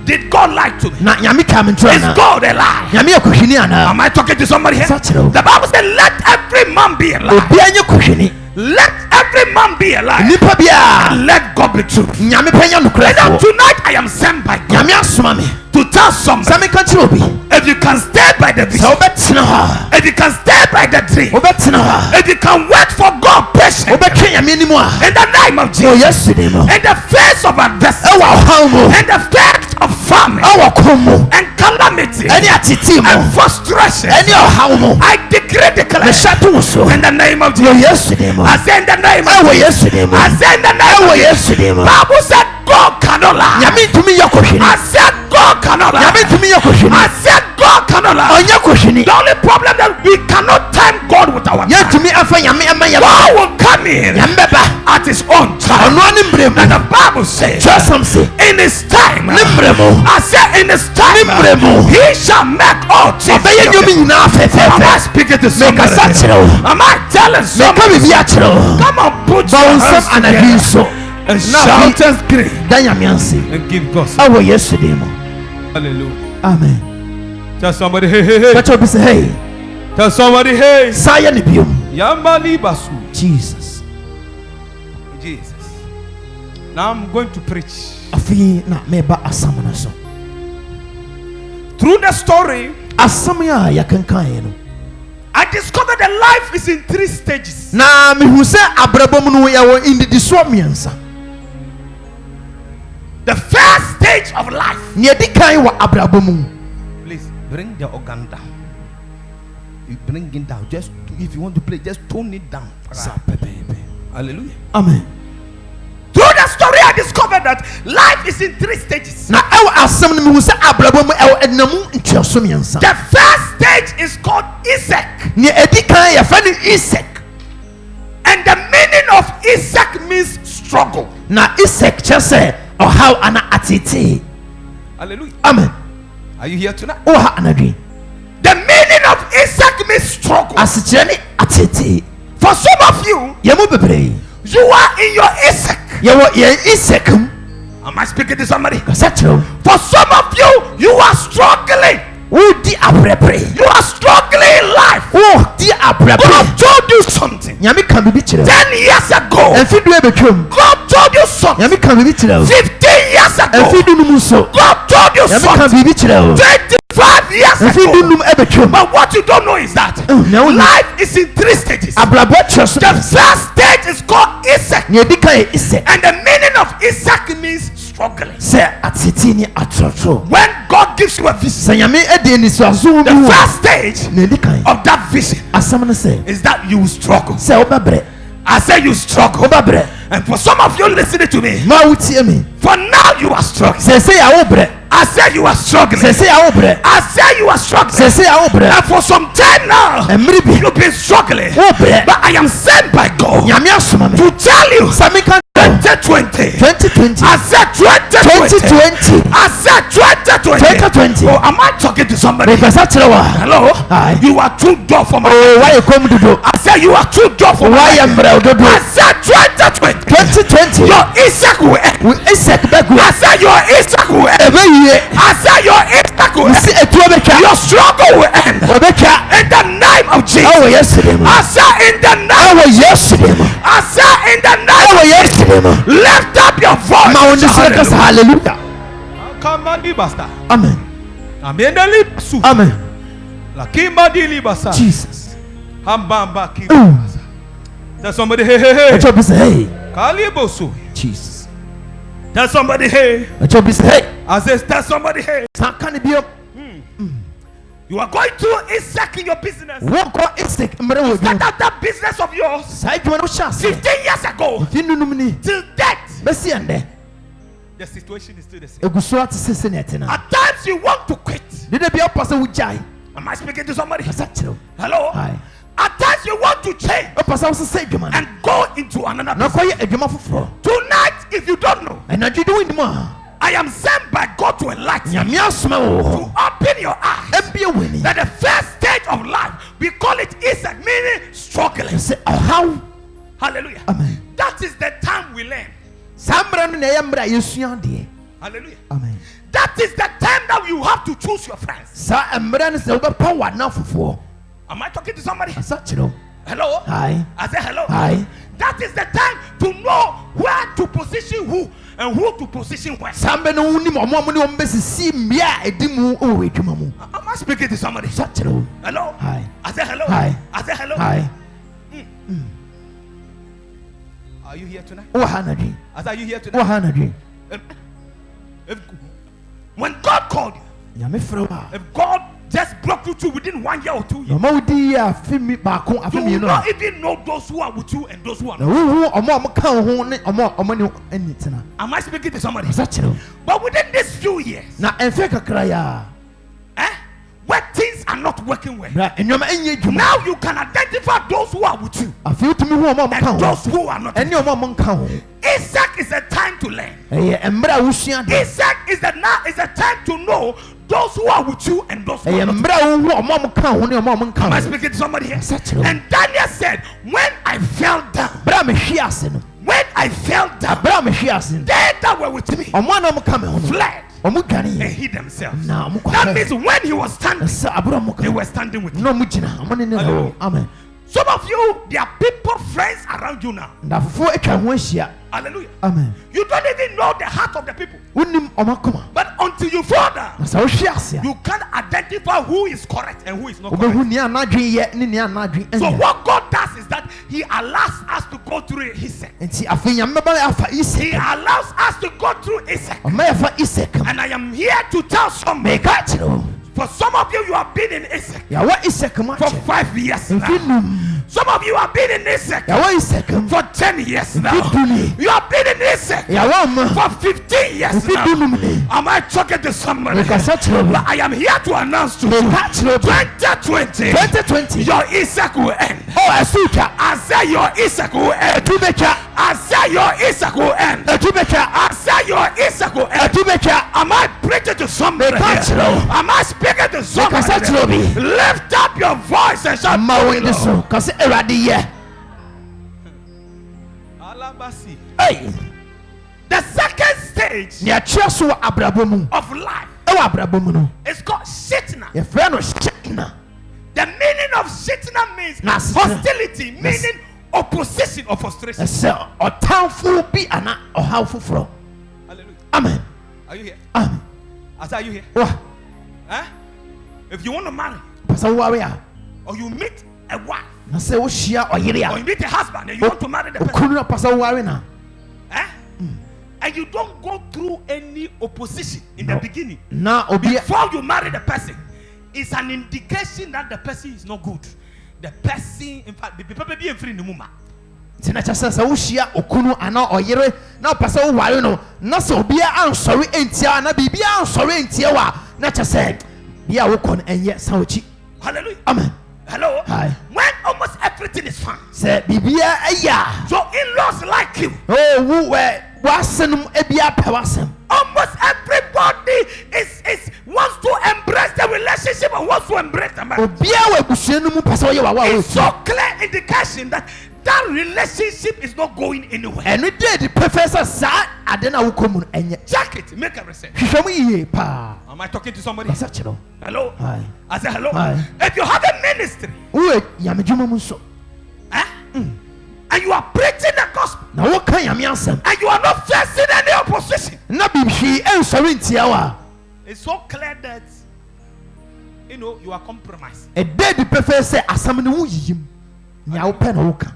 Speaker 1: did God lie to me?
Speaker 2: na nyame ka me ntorɔ
Speaker 1: Is
Speaker 2: anaa
Speaker 1: God a lie?
Speaker 2: nyame yɛ kɔhwini anaa.
Speaker 1: Am I talking to somebody here?
Speaker 2: ɛsa kyerɛ wo.
Speaker 1: The Bible says, let every man be a lie.
Speaker 2: obia nyɛ kɔhwini.
Speaker 1: Let every man be a lie.
Speaker 2: nnipa biaa
Speaker 1: And let God be true.
Speaker 2: nyame pɛ nyɛ
Speaker 1: And now
Speaker 2: nokorɛfoɔ.
Speaker 1: tonight I am sent by God
Speaker 2: nyame asoma me
Speaker 1: to tell somebody,
Speaker 2: sɛ meka kyerɛ obi
Speaker 1: if you can stay by the
Speaker 2: sɛ
Speaker 1: vision,
Speaker 2: wobɛtena hɔ
Speaker 1: if you can stay by the dream,
Speaker 2: a wobɛtena hɔ
Speaker 1: if you can wait for God
Speaker 2: a
Speaker 1: patiently,
Speaker 2: wobɛtwe nyame anim a
Speaker 1: in the name of
Speaker 2: wɔ
Speaker 1: Jesus,
Speaker 2: yesu din mu
Speaker 1: in the face of adversity,
Speaker 2: ɛwɔ ɔhaw mu
Speaker 1: in the face of famine
Speaker 2: ɛwɔ kom mu
Speaker 1: and calamity
Speaker 2: ɛne atete
Speaker 1: and
Speaker 2: mu
Speaker 1: frustration,
Speaker 2: ɛne ɔhaw mu
Speaker 1: I decree, declare,
Speaker 2: mehyɛ to wo so
Speaker 1: in the name of
Speaker 2: wɔ
Speaker 1: Jesus.
Speaker 2: yesu din mu
Speaker 1: I say in the name of
Speaker 2: ɛwɔ
Speaker 1: Jesus.
Speaker 2: yesu din mu
Speaker 1: I say in the name
Speaker 2: ɛwɔ
Speaker 1: of Jesus.
Speaker 2: yesu din mu
Speaker 1: Bible said God cannot lie.
Speaker 2: nyame ntumi yɛ kɔhwini
Speaker 1: I said God cannot lie.
Speaker 2: nyame ntumi yɛ kɔhwini
Speaker 1: I said God cannot lie.
Speaker 2: ɔnyɛ kɔhwini
Speaker 1: The only problem that we cannot time God with our time.
Speaker 2: yɛntumi afa nyame ɛma yɛ
Speaker 1: God will come in
Speaker 2: nyame bɛba
Speaker 1: at his own time.
Speaker 2: ɔnoa ne mmerɛ mu
Speaker 1: And the Bible says,
Speaker 2: kyerɛ sɛm se
Speaker 1: in his time,
Speaker 2: ne mmerɛ mu
Speaker 1: I said in his time,
Speaker 2: ne mmerɛ mu
Speaker 1: he shall make all things.
Speaker 2: ɔbɛyɛ nnwom nyinaa
Speaker 1: Am I
Speaker 2: fɛfɛɛfɛ
Speaker 1: speaking to somebody?
Speaker 2: mekasa kyerɛ wo
Speaker 1: Am I telling
Speaker 2: meka
Speaker 1: somebody?
Speaker 2: biribi akyerɛ wo
Speaker 1: Come on, put
Speaker 2: ba wo
Speaker 1: your
Speaker 2: nsɛm
Speaker 1: hands
Speaker 2: anadwi
Speaker 1: together
Speaker 2: so
Speaker 3: and
Speaker 2: na
Speaker 3: shout
Speaker 2: fi
Speaker 3: and scream
Speaker 2: da nyame ase
Speaker 3: and give God some.
Speaker 2: ɛwɔ yesu din mu
Speaker 3: Hallelujah.
Speaker 2: amen
Speaker 3: Tell somebody, hey, hey, hey.
Speaker 2: bɛkyɛ obi sɛ hei
Speaker 3: Tell somebody, hey.
Speaker 2: saa yɛ ne biom
Speaker 3: Yambali basu.
Speaker 2: jesus
Speaker 3: Jesus. Now I'm going to preach.
Speaker 2: Afi na meba asam na so.
Speaker 3: Through the story,
Speaker 2: Asam ya yakenkan no.
Speaker 1: I discovered that life is in 3 stages.
Speaker 2: Na mehu sɛ abrabɔ mu no yɛwɔ ndidi-soɔ mmiɛnsa.
Speaker 1: The first stage of life.
Speaker 2: Nea di kan wɔ abrabɔ mu.
Speaker 3: please bring the organ down. You bring it down. Just if you want to play, just tone it down. Hallelujah.
Speaker 2: Amen.
Speaker 1: Through the story, I discovered that life is in 3 stages.
Speaker 2: Na ɛwɔ asɛm no mehu sɛ abrabɔ mu ɛwɔ ɛnamu ntuaso mmiɛnsa.
Speaker 1: The first stage is called Isaac.
Speaker 2: Nea edi kan yɛfrɛ no Isaac.
Speaker 1: And the meaning of Isaac means struggle.
Speaker 2: Na Isaac kyerɛ sɛ ɔhaw ana atete.
Speaker 3: Hallelujah.
Speaker 2: Amen.
Speaker 3: Are you here tonight?
Speaker 2: Wɔ ha anadwe.
Speaker 1: The meaning of Isaac means struggle.
Speaker 2: Asekyerɛ ne atete.
Speaker 1: For some of you,
Speaker 2: Yɛmu bebree.
Speaker 1: you are in your Isaac.
Speaker 2: Yɛwɔ yɛn Isaac mu.
Speaker 1: Am I speaking to somebody?
Speaker 2: Kasa kyerɛ wo.
Speaker 1: For some of you, you are struggling.
Speaker 2: Wodi abrɛbrɛ.
Speaker 1: You are struggling in life.
Speaker 2: Wodi abrɛbrɛ.
Speaker 1: God told you something
Speaker 2: Nyame ka biribi kyerɛ wo.
Speaker 1: 10 years ago.
Speaker 2: Ɛmfi du ebetwam.
Speaker 1: God told you something
Speaker 2: Nyame ka biribi kyerɛ wo.
Speaker 1: 15 years
Speaker 2: Ɛmfi
Speaker 1: ago.
Speaker 2: du num nso.
Speaker 1: God told you
Speaker 2: Nyame ka
Speaker 1: something
Speaker 2: biribi kyerɛ wo.
Speaker 1: 25 years
Speaker 2: Ɛmfi du
Speaker 1: ago.
Speaker 2: num ebetwam.
Speaker 1: But what you don't know is that
Speaker 2: na wo-
Speaker 1: life is in 3 stages.
Speaker 2: Abrabɔ kyerɛ so.
Speaker 1: The first stage is called Isaac.
Speaker 2: Nea edi kan yɛ Isaac.
Speaker 1: And the meaning of Isaac means struggling.
Speaker 2: Sɛ atete ne atorɔtoro.
Speaker 1: When God gives you a vision,
Speaker 2: Sɛ Nyame ɛde anisoaso
Speaker 1: the
Speaker 2: bi wɔ.
Speaker 1: first stage
Speaker 2: Nea edi kan
Speaker 1: of that vision
Speaker 2: asɛm no sɛ
Speaker 1: is that you will struggle.
Speaker 2: sɛ wobɛbrɛ.
Speaker 1: I say you struggle.
Speaker 2: Wobɛbrɛ.
Speaker 1: And for some of you listening to me,
Speaker 2: Ma wotie me.
Speaker 1: for now you are struggling.
Speaker 2: Sɛsɛ yɛ awobrɛ.
Speaker 1: I said you are struggling.
Speaker 2: Sɛsɛ yɛ awobrɛ.
Speaker 1: I said you are struggling.
Speaker 2: Sɛsɛ yɛ awobrɛ.
Speaker 1: And for some time now,
Speaker 2: Ɛmmere bi.
Speaker 1: you've been struggling.
Speaker 2: Wobrɛ.
Speaker 1: But I am sent by God
Speaker 2: Nyame asoma me.
Speaker 1: to tell you
Speaker 2: Sɛ meka
Speaker 1: 2020.
Speaker 2: 2020.
Speaker 1: I said 2020.
Speaker 2: 2020.
Speaker 1: I said 2020.
Speaker 2: 2020.
Speaker 1: Oh, am I talking to somebody?
Speaker 2: Mekasa kyerɛ wo a.
Speaker 1: Hello?
Speaker 2: Aye.
Speaker 1: You are too dull for my.
Speaker 2: Oo wayɛ kɔm dodo.
Speaker 1: I said you are too dull for my.
Speaker 2: Wayɛ mmerɛw dodo.
Speaker 1: I said 2020.
Speaker 2: 2020.
Speaker 1: Your Isaac will end.
Speaker 2: Wo Isaac bɛgu.
Speaker 1: I said your Isaac will end.
Speaker 2: Ɛbɛyie.
Speaker 1: I said your Isaac will
Speaker 2: Nsi
Speaker 1: end.
Speaker 2: etuo bɛtwa.
Speaker 1: Your struggle will end.
Speaker 2: Wɔbɛtwa.
Speaker 1: In the name of Jesus.
Speaker 2: Ɛwɔ Yesu din mu.
Speaker 1: I said in the name.
Speaker 2: Ɛwɔ Yesu din mu.
Speaker 1: I said in the
Speaker 2: Ɛwɔ
Speaker 1: name.
Speaker 2: Yesu din mu.
Speaker 1: Lift up your voice.
Speaker 2: Ma wo ne sɛ kasa hallelujah.
Speaker 3: Kamadi basta.
Speaker 2: Amen.
Speaker 3: Amenali su.
Speaker 2: Amen.
Speaker 3: La kimadi libasa.
Speaker 2: Jesus.
Speaker 3: Hambamba ki.
Speaker 2: Mm.
Speaker 3: Tell somebody hey hey hey.
Speaker 2: Ɛkyɛ bi sɛ hey.
Speaker 3: Kalibosu.
Speaker 2: Jesus.
Speaker 1: Tell somebody hey.
Speaker 2: Ɛkyɛ bi sɛ hey.
Speaker 3: I says
Speaker 1: Tell somebody hey.
Speaker 2: Saa ka ne bio.
Speaker 1: You are going to Isaac in your business.
Speaker 2: Wɔkɔ Isaac mmerɛ wɔ
Speaker 1: Start
Speaker 2: adwuma mu.
Speaker 1: out that business of yours
Speaker 2: Saa adwuma no hyɛ ase.
Speaker 1: 15 years ago
Speaker 2: Fi nunum ni.
Speaker 1: till death.
Speaker 2: Bɛsi ɛndɛ.
Speaker 3: the situation is still the same.
Speaker 2: Egu so ate sese na ɛte na.
Speaker 1: At times you want to quit.
Speaker 2: Dede bi ɔpɔ sɛ wogyae.
Speaker 1: Am I speaking to somebody?
Speaker 2: Kasa kyerɛ wo.
Speaker 1: Hello?
Speaker 2: Aye.
Speaker 1: At times you want to change
Speaker 2: Ɔpɔ sɛ wosesɛ adwuma no.
Speaker 1: and go into another
Speaker 2: Na
Speaker 1: business.
Speaker 2: ɔkɔyɛ adwuma foforɔ.
Speaker 1: Tonight, if you don't know,
Speaker 2: Ɛnadwo de wonim a.
Speaker 1: I am sent by God to enlighten you,
Speaker 2: Nyame asoma wo
Speaker 1: to
Speaker 2: hɔ.
Speaker 1: open your eyes.
Speaker 2: Ɛbie w'ani.
Speaker 1: That the first stage of life, we call it Isaac, meaning struggling.
Speaker 2: Sɛ ɔhaw.
Speaker 1: Hallelujah.
Speaker 2: Amen.
Speaker 1: That is the time we learn.
Speaker 2: Saa mmerɛ no na ɛyɛ mmerɛ a yɛsua adeɛ.
Speaker 1: Hallelujah.
Speaker 2: Amen.
Speaker 1: That is the time that you have to choose your friends.
Speaker 2: Saa mmerɛ no sɛ wobɛpa w'anafofoɔ.
Speaker 1: Am I talking to somebody?
Speaker 2: Kasa kyerɛ wo.
Speaker 1: Hello?
Speaker 2: Aye.
Speaker 1: I said hello.
Speaker 2: Aye.
Speaker 1: That is the time to know where to position who and who to position where.
Speaker 2: Saa mmerɛ no wonim ɔmo a mo ne ɔmo bɛsisi mmea a ɛdi mu wɔ adwuma mu.
Speaker 1: Am I speaking to somebody?
Speaker 2: Kasa kyerɛ wo.
Speaker 1: Hello?
Speaker 2: Aye.
Speaker 1: I said hello.
Speaker 2: Aye.
Speaker 1: I said hello.
Speaker 2: Aye.
Speaker 3: Are you here tonight?
Speaker 2: Wɔ ha anadwo.
Speaker 3: I said, are you here
Speaker 2: Wɔ
Speaker 3: tonight?
Speaker 2: ha anadwo.
Speaker 1: When God called you,
Speaker 2: Nyame frɛ wo a.
Speaker 1: if God just broke you through within 1 year or 2
Speaker 2: Na
Speaker 1: years,
Speaker 2: ɔma wodi yie a afe baako afe
Speaker 1: you will
Speaker 2: mmienu
Speaker 1: not
Speaker 2: a.
Speaker 1: even know those who are with you and those who are
Speaker 2: Na
Speaker 1: not.
Speaker 2: wohu ɔmo a ɔmo ka wo ho ne ɔmo a ɔmo ne wo ani tena.
Speaker 1: Am I speaking to somebody?
Speaker 2: Kasa kyerɛ wo.
Speaker 1: But within these few years,
Speaker 2: Na ɛmfɛ kakra yi a.
Speaker 1: where things are not working well,
Speaker 2: Bra nneɛma ɛnyɛ adwuma.
Speaker 1: now you can identify those who are with you
Speaker 2: Afei wotumi hu ɔmo a ɔmo ka
Speaker 1: and
Speaker 2: ho.
Speaker 1: those who are not.
Speaker 2: Ɛne ɔmo a ɔmo nka ho.
Speaker 1: Isaac is a time to learn.
Speaker 2: Ɛyɛ mmerɛ a wosua adeɛ.
Speaker 1: Isaac is a time to know those who are with you and those who are
Speaker 2: Ɛyɛ
Speaker 1: not.
Speaker 2: mmerɛ a wohu ɔmo a ɔmo ka ho ne ɔmo a ɔmo nka
Speaker 1: Am I
Speaker 2: ho.
Speaker 1: speaking to somebody here?
Speaker 2: That's true.
Speaker 1: And Daniel said, when I fell down,
Speaker 2: Bra mehwe ase no.
Speaker 1: when I fell down,
Speaker 2: Bra mehwe ase no.
Speaker 1: they that were with me
Speaker 2: Ɔmo a na ɔmo ka me ho no.
Speaker 1: fled
Speaker 2: Ɔmo dwane
Speaker 1: and
Speaker 2: yɛ.
Speaker 1: hid themselves.
Speaker 2: Na ɔmo kɔ
Speaker 1: That
Speaker 2: hɔ.
Speaker 1: means when he was standing,
Speaker 2: Sɛ aburo ɔmo ka.
Speaker 1: they were standing with him.
Speaker 2: Na ɔmo gyina. Ɔmo ne ne na wo. Amen.
Speaker 1: Some of you, there are people friends around you now.
Speaker 2: ndafofoɔ atwa ho ahyia.
Speaker 1: Hallelujah.
Speaker 2: Amen.
Speaker 1: You don't even know the heart of the people.
Speaker 2: Wonim ɔmo akoma.
Speaker 1: But until you fall down,
Speaker 2: Na sɛ wohwe ase a,
Speaker 1: you can't identify who is correct and who is not
Speaker 2: wobɛhu
Speaker 1: correct.
Speaker 2: nea anadwen yɛ ne nea anadwen
Speaker 1: So
Speaker 2: ɛnyɛ.
Speaker 1: what God does is that He allows us to go through Isaac.
Speaker 2: Nti afei nyame bɛba afa
Speaker 1: He
Speaker 2: Isaac.
Speaker 1: allows us to go through Isaac.
Speaker 2: Ɔma yɛfa Isaac.
Speaker 1: And I am here to tell somebody.
Speaker 2: Meka kyerɛ wo.
Speaker 1: For some of you, you have been in Isaac
Speaker 2: Yɛwɔ Isaac mu
Speaker 1: for
Speaker 2: akyɛ.
Speaker 1: 5 years
Speaker 2: Mfi
Speaker 1: now.
Speaker 2: num.
Speaker 1: Some of you have been in Isaac
Speaker 2: Yɛwɔ Isaac mu.
Speaker 1: for 10 years now.
Speaker 2: Mfi
Speaker 1: You have been in Isaac
Speaker 2: Yɛwɔ mu.
Speaker 1: for 15 years
Speaker 2: Mfi
Speaker 1: now.
Speaker 2: dunum ni.
Speaker 1: Am I talking to somebody?
Speaker 2: Mekasa kyerɛ wo.
Speaker 1: But I am here to announce to you
Speaker 2: Meka kyerɛ wo.
Speaker 1: 2020,
Speaker 2: 2020.
Speaker 1: your Isaac will end.
Speaker 2: ɛso twa.
Speaker 1: I say your Isaac will end.
Speaker 2: Ɛtu bɛtwa.
Speaker 1: I say your Isaac will end.
Speaker 2: Ɛtu bɛtwa.
Speaker 1: I say your Isaac will end.
Speaker 2: Ɛtu bɛtwa.
Speaker 1: Am I preaching to somebody
Speaker 2: Meka
Speaker 1: here?
Speaker 2: kyerɛ wo.
Speaker 1: Am I speaking to somebody?
Speaker 2: Mekasa kyerɛ wo bi.
Speaker 1: Lift up your voice and shout.
Speaker 2: Ma wo ndi so. Kase Awurade yɛ.
Speaker 1: Alabasi.
Speaker 2: Ei.
Speaker 1: The second stage
Speaker 2: Nea kyerɛ so wɔ abrabɔ mu.
Speaker 1: of life
Speaker 2: Ɛwɔ abrabɔ mu no.
Speaker 1: is called shitna.
Speaker 2: Yɛfrɛ no hyɛna.
Speaker 1: The meaning of shitna means
Speaker 2: Nas-
Speaker 1: hostility, meaning opposition or frustration.
Speaker 2: Ɛsɛ ɔtamfo bi ana ɔhaw foforɔ.
Speaker 1: Hallelujah.
Speaker 2: Amen.
Speaker 1: Are you here?
Speaker 2: Amen.
Speaker 1: I say, are you here?
Speaker 2: Wa.
Speaker 1: Huh? If you want to marry
Speaker 2: Pasa woware a.
Speaker 1: or you meet a wife
Speaker 2: Na sɛ wohyia ɔyere
Speaker 1: or
Speaker 2: a.
Speaker 1: you meet a husband and you want to marry the person,
Speaker 2: Okunu na pasa woware na.
Speaker 1: eh? And you don't go through any opposition in the beginning.
Speaker 2: Na obi
Speaker 1: Before you marry the person, it's an indication that the person is not good. The person, in fact, the people be free in the moment.
Speaker 2: nti na kyerɛ sɛ wohyia okunu ana ɔyere na ɔpɛ sɛ woware no na sɛ obia ansɔre ɛntia na biribia ansɔre ɛntia wɔ a na kyerɛ sɛ bia wokɔ no ɛnyɛ sa wɔkyi.
Speaker 1: Hallelujah.
Speaker 2: Amen.
Speaker 1: Hello.
Speaker 2: Hi.
Speaker 1: When almost everything is fine,
Speaker 2: Sɛ biribia ɛyɛ a.
Speaker 1: so in-laws like you.
Speaker 2: wo w'asɛm ebia pɛ w'asɛm.
Speaker 1: Almost everybody is wants to embrace the relationship and wants to embrace the marriage.
Speaker 2: Obia wɔ abusua no mu pɛ sɛ ɔyɛ wawa
Speaker 1: It's so clear indication that that relationship is not going anywhere.
Speaker 2: ɛno deɛ de pɛfɛ sɛ saa ade na wokɔ mu no ɛnyɛ.
Speaker 1: Check it. Make a research.
Speaker 2: Hwehwɛ mu yie paa.
Speaker 1: Am I talking to somebody?
Speaker 2: Kasa kyerɛ wo.
Speaker 1: Hello.
Speaker 2: Hi.
Speaker 1: I say hello.
Speaker 2: Hi.
Speaker 1: If you have a ministry,
Speaker 2: Wowɔ nyamedwuma mu nso
Speaker 1: eh? And you are preaching the gospel,
Speaker 2: na woka nyame asɛm
Speaker 1: and you are not facing any opposition,
Speaker 2: na biribi ɛnsɔre ntia wo a.
Speaker 1: it's so clear that you are compromised.
Speaker 2: ɛdɛ de pɛfɛ sɛ asɛm no woyiyim nea wopɛ na woka.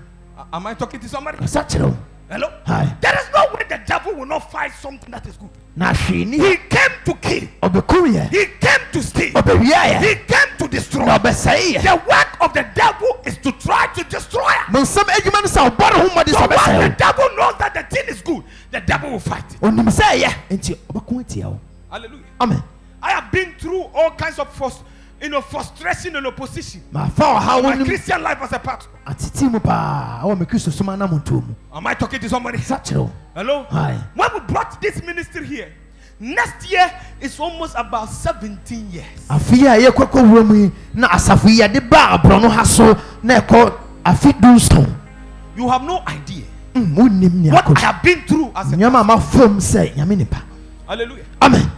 Speaker 1: Am I talking to somebody?
Speaker 2: Kasa kyerɛ wo.
Speaker 1: Hello.
Speaker 2: Hi.
Speaker 1: There is no way the devil will not find something that is good.
Speaker 2: Na hwee ni
Speaker 1: He came to kill.
Speaker 2: ɔbɛkum yɛ.
Speaker 1: He came to steal.
Speaker 2: Ɔbɛwia
Speaker 1: He
Speaker 2: yɛ.
Speaker 1: came to destroy.
Speaker 2: Na ɔbɛsɛe yɛ.
Speaker 1: The work of the devil is to try to destroy us.
Speaker 2: Mo nsɛm adwuma no sɛ ɔbɔ ne ho mmɔde
Speaker 1: So
Speaker 2: sɛ
Speaker 1: when
Speaker 2: ɔbɛsɛe
Speaker 1: the
Speaker 2: wo.
Speaker 1: devil knows that the thing is good, the devil will fight it.
Speaker 2: Onim sɛ ɛyɛ nti ɔbɛko atia wo.
Speaker 1: Hallelujah.
Speaker 2: Amen.
Speaker 1: I have been through all kinds of frustration and opposition.
Speaker 2: Mafa ɔhaw
Speaker 1: My
Speaker 2: nim
Speaker 1: Christian life as a pastor.
Speaker 2: atete mu paa ɛwɔ me kristo som anamontuo mu.
Speaker 1: Am I talking to somebody?
Speaker 2: Kasa kyerɛ wo.
Speaker 1: Hello?
Speaker 2: Hi.
Speaker 1: When we brought this ministry here, next year is almost about 17 years.
Speaker 2: Afe a yɛkɔkɔ wura mu yi na asafo yi yɛde ba aborɔno ha so na ɛkɔ afe dunson.
Speaker 1: You have no idea
Speaker 2: Wonnim nea
Speaker 1: what I
Speaker 2: akɔ.
Speaker 1: have been through as a
Speaker 2: Nneɛma a mafom sɛ nyame nipa.
Speaker 1: Hallelujah.
Speaker 2: Amen.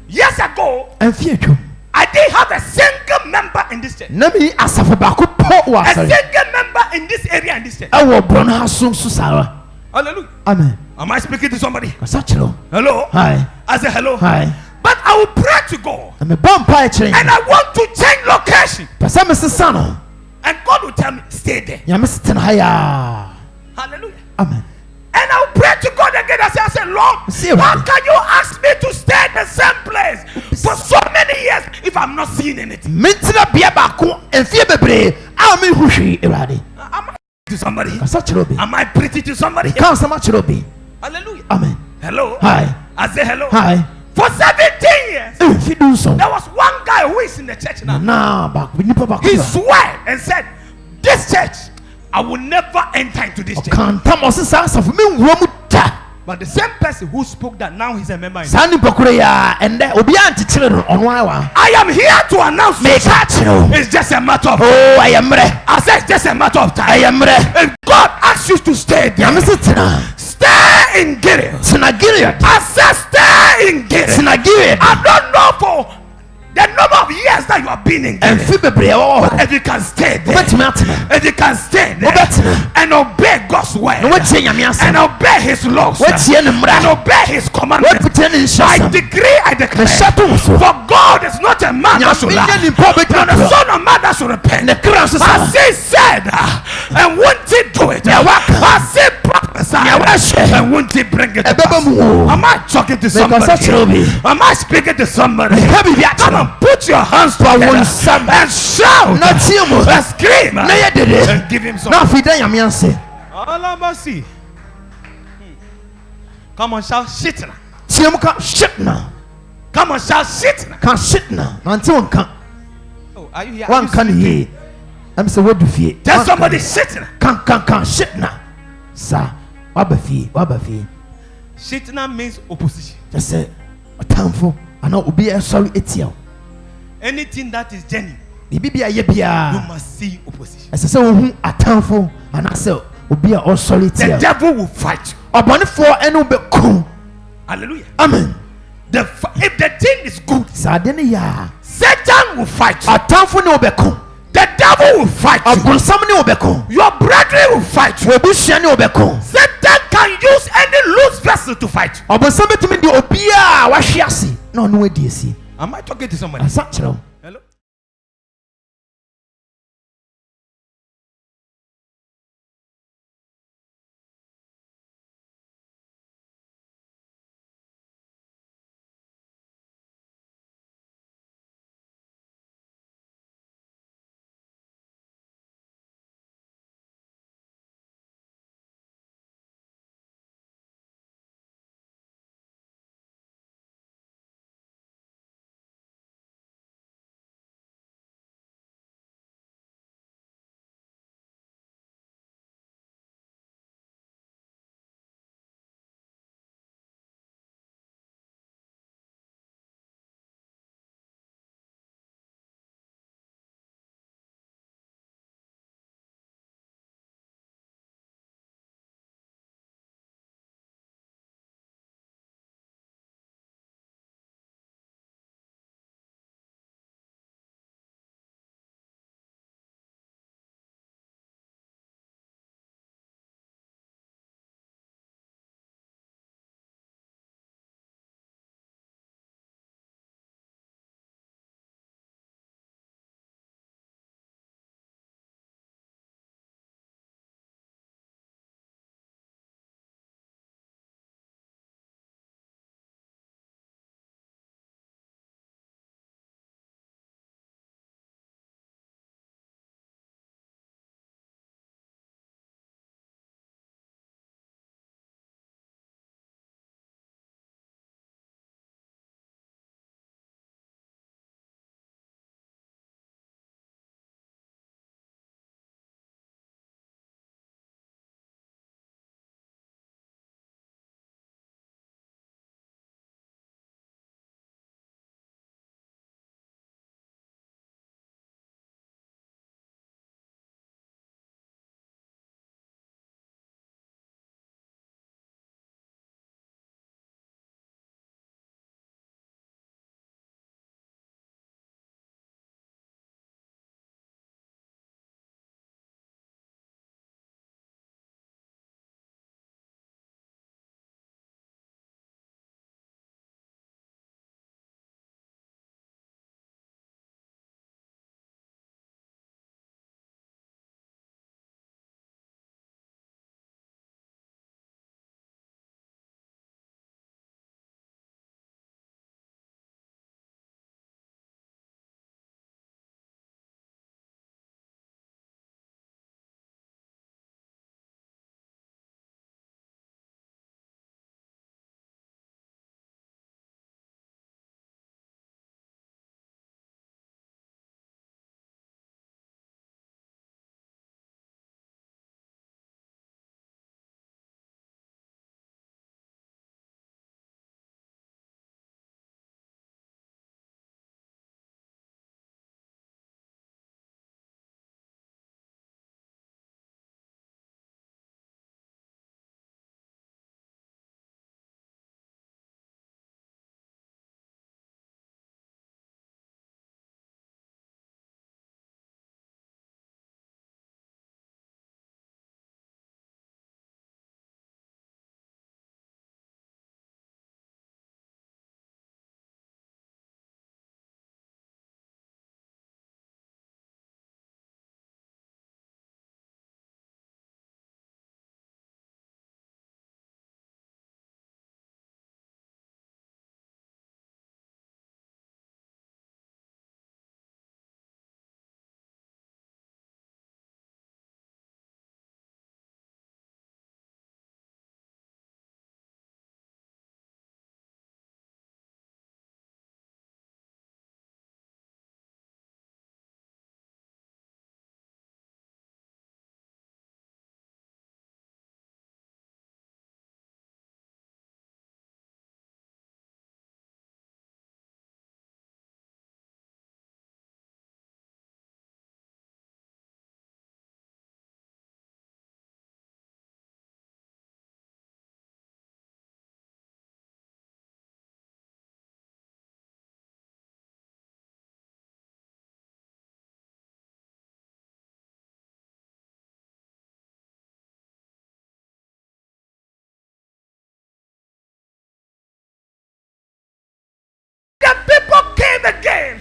Speaker 1: Years ago,
Speaker 2: Ɛmfi atwam.
Speaker 1: I didn't have a single member in this church.
Speaker 2: Na mi asafo baako pɔ wɔ
Speaker 1: A
Speaker 2: asɔre.
Speaker 1: single member in this area in this church.
Speaker 2: Ɛwɔ aborɔno ha so nso saa ara.
Speaker 1: Hallelujah.
Speaker 2: Amen.
Speaker 1: Am I speaking to somebody?
Speaker 2: Kasa kyerɛ wo.
Speaker 1: Hello?
Speaker 2: Hi.
Speaker 1: I say hello.
Speaker 2: Hi.
Speaker 1: But I will pray to God
Speaker 2: Na mebɔ mpaeɛ kyerɛ
Speaker 1: and
Speaker 2: nyame.
Speaker 1: I want to change location.
Speaker 2: Pɛ sɛ mesesa no.
Speaker 1: And God will tell me, stay there.
Speaker 2: Nyame se tena ha yaa.
Speaker 1: Hallelujah.
Speaker 2: Amen.
Speaker 1: And I will pray to God again. I say, Lord,
Speaker 2: See,
Speaker 1: how
Speaker 2: Rabbi.
Speaker 1: can you ask me to stay in the same place for so many years if I'm not seeing anything?
Speaker 2: Mentena bea baako mfie bebree a menhu hwee Awurade.
Speaker 1: Am I to somebody?
Speaker 2: Kasa kyerɛ obi.
Speaker 1: Am I preaching to somebody?
Speaker 2: Ka nsɛm akyerɛ obi.
Speaker 1: Hallelujah.
Speaker 2: Amen.
Speaker 1: Hello.
Speaker 2: Hi.
Speaker 1: I say hello.
Speaker 2: Hi.
Speaker 1: For 17 years,
Speaker 2: Mfi dunson.
Speaker 1: there was one guy who is in the church now.
Speaker 2: Na baako nipa baako.
Speaker 1: He swore and said, this church, I will never enter into this church.
Speaker 2: Kantam ɔse saa asafo menwura mu da.
Speaker 1: But the same person who spoke that, now he's a member.
Speaker 2: Saa nipa koro yi a ɛndɛ obiara nkyekyere no ɔno ara wa.
Speaker 1: I am here to announce to you,
Speaker 2: Meka kyerɛ wo.
Speaker 1: it's just a matter of
Speaker 2: Oo ɛyɛ mmerɛ.
Speaker 1: I said it's just a matter of time.
Speaker 2: Ɛyɛ mmerɛ.
Speaker 1: If God asks you to stay there,
Speaker 2: Nyame se tena.
Speaker 1: stay in Gilead.
Speaker 2: Tena Gilead.
Speaker 1: I said stay in Gilead.
Speaker 2: Tena Gilead.
Speaker 1: I don't know for the number of years that you have been in Gilead.
Speaker 2: Mfi bebree ɛwɔ hɔ.
Speaker 1: If you can stay there,
Speaker 2: Wobɛtumi atena.
Speaker 1: if you can stay there
Speaker 2: Wobɛtena.
Speaker 1: and obey word
Speaker 2: na wotie nyame
Speaker 1: and
Speaker 2: asɛm
Speaker 1: obey his laws
Speaker 2: wotie ne
Speaker 1: and
Speaker 2: mmara
Speaker 1: obey his commandments,
Speaker 2: wotie ne
Speaker 1: I
Speaker 2: nhyɛsɛm
Speaker 1: decree, I declare,
Speaker 2: mehyɛ to wo so
Speaker 1: for God is not a man that should
Speaker 2: nyame
Speaker 1: lie,
Speaker 2: nyɛ nipa a
Speaker 1: nor
Speaker 2: ɔbɛtwa
Speaker 1: the
Speaker 2: korɔ
Speaker 1: son of man that should repent.
Speaker 2: ne kra nso
Speaker 1: As
Speaker 2: sa
Speaker 1: he said, and won't he do it?
Speaker 2: Yeah, what?
Speaker 1: As he prophesied,
Speaker 2: Yeah, what?
Speaker 1: and won't he bring it to
Speaker 2: Ɛbɛba
Speaker 1: pass?
Speaker 2: mu o.
Speaker 1: Am I talking to
Speaker 2: Mekasa
Speaker 1: somebody?
Speaker 2: kyerɛ obi.
Speaker 1: Am I speaking to somebody?
Speaker 2: Meka biribi
Speaker 1: Come
Speaker 2: akyerɛ
Speaker 1: on, put your hands
Speaker 2: Fa wo
Speaker 1: together
Speaker 2: nsam.
Speaker 1: and shout
Speaker 2: na tie mu
Speaker 1: and scream
Speaker 2: na yɛ dede
Speaker 1: and give him some.
Speaker 2: na afei da nyame ase
Speaker 1: Alabasi. Come on, shout shit now.
Speaker 2: tie mu ka shit na
Speaker 1: Come on, shout shit now.
Speaker 2: ka shit na nante wo nka
Speaker 1: Oh, are you here?
Speaker 2: wanka ne yie ɛm sɛ woadu fie
Speaker 1: Tell
Speaker 2: Wanka
Speaker 1: somebody
Speaker 2: ne-
Speaker 1: shit now.
Speaker 2: kan shit na sa waba fie
Speaker 1: Shit now means opposition.
Speaker 2: kyɛ sɛ ɔtamfo anaa obi ɛsɔre etia wo
Speaker 1: Anything that is genuine,
Speaker 2: biribi bi a ɛyɛ
Speaker 1: you
Speaker 2: biara
Speaker 1: must see opposition.
Speaker 2: ɛsɛ sɛ wohu atamfo anaasɛ obi a ɔsɔre
Speaker 1: The
Speaker 2: tia wo
Speaker 1: devil will fight you.
Speaker 2: ɔbɔnefoɔ ɛne wo bɛko
Speaker 1: Hallelujah.
Speaker 2: amen
Speaker 1: If the thing is good,
Speaker 2: sɛ ade ne yɛ a
Speaker 1: Satan will fight you.
Speaker 2: atamfo ne wo bɛko
Speaker 1: The devil will fight you.
Speaker 2: ɔbonsam ne wo bɛko
Speaker 1: Your brethren will fight you.
Speaker 2: wɔabusua ne wo bɛko
Speaker 1: Satan can use any loose vessel to fight you.
Speaker 2: ɔbonsam bɛtumi de obiaa a wahwe ase na ɔno adi asi
Speaker 1: Am I talking to somebody?
Speaker 2: asa kyerɛ wo
Speaker 1: Hello?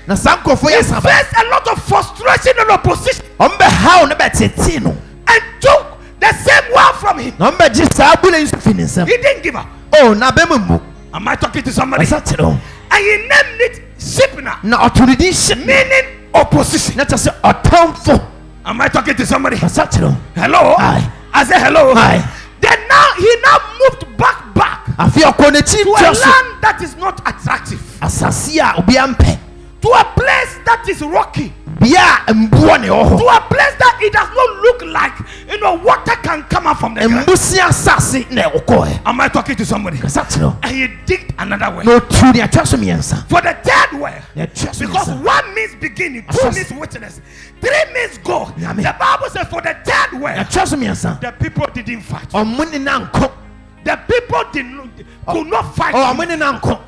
Speaker 2: na saa nkurɔfoɔ
Speaker 1: He
Speaker 2: yɛ saba
Speaker 1: faced a lot of frustration and opposition
Speaker 2: ɔmbɛhaw ne bɛtete no
Speaker 1: and took the same word from him.
Speaker 2: na ɔmbɛgye saa abula yi nso fi ne nsam
Speaker 1: He didn't give up.
Speaker 2: o na bɛma mu
Speaker 1: Am I talking to somebody?
Speaker 2: ɔsa kyerɛ wo
Speaker 1: And he named it Shipna,
Speaker 2: na ɔto ne din hyɛ
Speaker 1: meaning opposition.
Speaker 2: na kyerɛ sɛ ɔtamfo
Speaker 1: Am I talking to somebody?
Speaker 2: ɔsa kyerɛ wo
Speaker 1: Hello?
Speaker 2: Aye.
Speaker 1: I said hello.
Speaker 2: Aye.
Speaker 1: Then he now moved back
Speaker 2: afei ɔkɔ n'akyi
Speaker 1: to a
Speaker 2: ntua so
Speaker 1: land that is not attractive,
Speaker 2: asase a obiara mpɛ
Speaker 1: to a place that is rocky,
Speaker 2: bea a mboɔ ne ɛwɔ
Speaker 1: to
Speaker 2: hɔ
Speaker 1: a place that it does not look like water can come out from the ground.
Speaker 2: mbusia asase na ɛwɔkɔɛ
Speaker 1: Am I talking to somebody?
Speaker 2: kasa kyerɛ wo
Speaker 1: And he digged another way.
Speaker 2: na ɔtu ne atwa so mmiɛnsa
Speaker 1: For the third way,
Speaker 2: na atwa so
Speaker 1: because
Speaker 2: mmiɛnsa
Speaker 1: one means beginning, two
Speaker 2: Asas-
Speaker 1: means witness, three means go.
Speaker 2: Nyame.
Speaker 1: The Bible says for the third way,
Speaker 2: atwa so mmiɛnsa
Speaker 1: the people didn't fight.
Speaker 2: ɔmo ne nankɔ
Speaker 1: The people could not fight.
Speaker 2: ɔmo ne nankɔ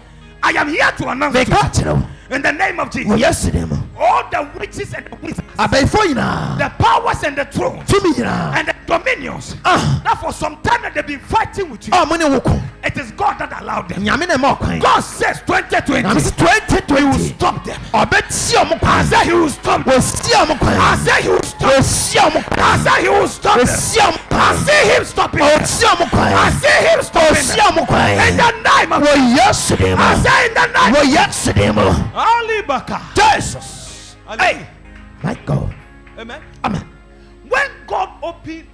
Speaker 1: I am here to announce to
Speaker 2: meka
Speaker 1: you,
Speaker 2: kyerɛ wo
Speaker 1: in the name of
Speaker 2: wɔ
Speaker 1: Jesus,
Speaker 2: yesu din mu
Speaker 1: all the witches and the wizards,
Speaker 2: abayifoɔ nyinaa
Speaker 1: the powers and the thrones,
Speaker 2: tumi nyinaa
Speaker 1: and the dominions,
Speaker 2: Ah.
Speaker 1: that for some time that they've been fighting with you,
Speaker 2: ɔmo ne wo ko
Speaker 1: it is God that allowed them.
Speaker 2: nyame na ɛma ɔkwan
Speaker 1: God says 2020,
Speaker 2: nyame sɛ 2020
Speaker 1: stop them.
Speaker 2: ɔbɛti ɔmo
Speaker 1: I
Speaker 2: kwan
Speaker 1: said he will stop them.
Speaker 2: wɔsi ɔmo
Speaker 1: I
Speaker 2: kwan
Speaker 1: said he will stop them.
Speaker 2: wɔsi ɔmo
Speaker 1: I
Speaker 2: kwan
Speaker 1: said he will stop them.
Speaker 2: wɔsi ɔmo
Speaker 1: I
Speaker 2: kwan
Speaker 1: see him stopping them.
Speaker 2: wɔsi ɔmo
Speaker 1: I
Speaker 2: kwan
Speaker 1: see him stopping
Speaker 2: wɔsi
Speaker 1: them.
Speaker 2: ɔmo
Speaker 1: In
Speaker 2: kwan
Speaker 1: the name of
Speaker 2: wɔ yesu din mu
Speaker 1: I say in the name
Speaker 2: wɔ yesu din mu
Speaker 1: Ali Baka.
Speaker 2: jesus
Speaker 1: Hey,
Speaker 2: my god
Speaker 1: amen.
Speaker 2: amen
Speaker 1: When God opened,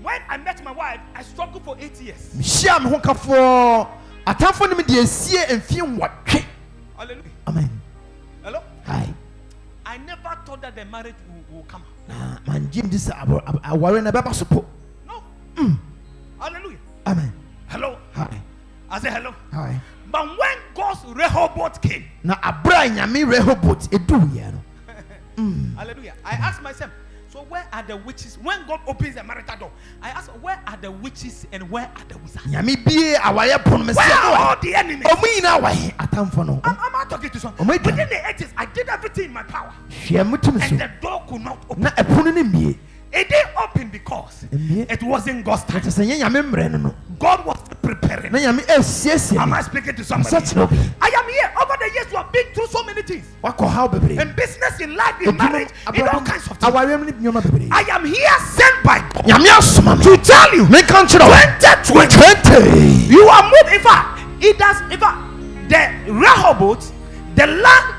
Speaker 1: when I met my wife, I struggled for 8 years.
Speaker 2: mehyia me ho kafoɔ atamfo no me de asie mfie nwɔtwe
Speaker 1: Hallelujah.
Speaker 2: amen
Speaker 1: Hello?
Speaker 2: hi
Speaker 1: I never thought that the marriage will come out.
Speaker 2: na mangye mdi sɛ aware no ɛbɛba so po
Speaker 1: No. Hallelujah.
Speaker 2: amen
Speaker 1: Hello.
Speaker 2: hi
Speaker 1: I said hello.
Speaker 2: hi
Speaker 1: But when God's Rehoboth came,
Speaker 2: na abra nyame rehobot ɛduiɛ no
Speaker 1: hallelujah, I asked myself, so where are the witches? When God opens the marital door, I asked, where are the witches and where are the wizards?
Speaker 2: nyame bie awareɛ pono me
Speaker 1: Where
Speaker 2: sɛ
Speaker 1: are all the enemies?
Speaker 2: ɔmo nyinaa wɔ he atamfo no
Speaker 1: I'm not talking to someone.
Speaker 2: Oh my God.
Speaker 1: Within the 80s, I did everything in my power,
Speaker 2: hwɛ mo tumi so
Speaker 1: and the door could not open.
Speaker 2: na ɛpono no mmie
Speaker 1: It didn't open because
Speaker 2: Mmie.
Speaker 1: it wasn't God's time.
Speaker 2: ɛkyɛ sɛ nyɛ nyame mmerɛ no no
Speaker 1: God was preparing.
Speaker 2: na nyame asiesie
Speaker 1: Am
Speaker 2: no
Speaker 1: I speaking to
Speaker 2: ɔsa
Speaker 1: somebody?
Speaker 2: kyerɛ obi
Speaker 1: I am here. Over the years, you have been through so many things.
Speaker 2: wakɔ haw bebree
Speaker 1: In business, in life, in
Speaker 2: Adwuma,
Speaker 1: marriage, in all kinds of things.
Speaker 2: awareɛ mu ne nneɛma bebree
Speaker 1: I am here sent by God
Speaker 2: nyame asoma me
Speaker 1: to tell you,
Speaker 2: meka nkyerɛ wo
Speaker 1: 2020, you are moved. In fact, it does. In fact, the Rehoboth, the land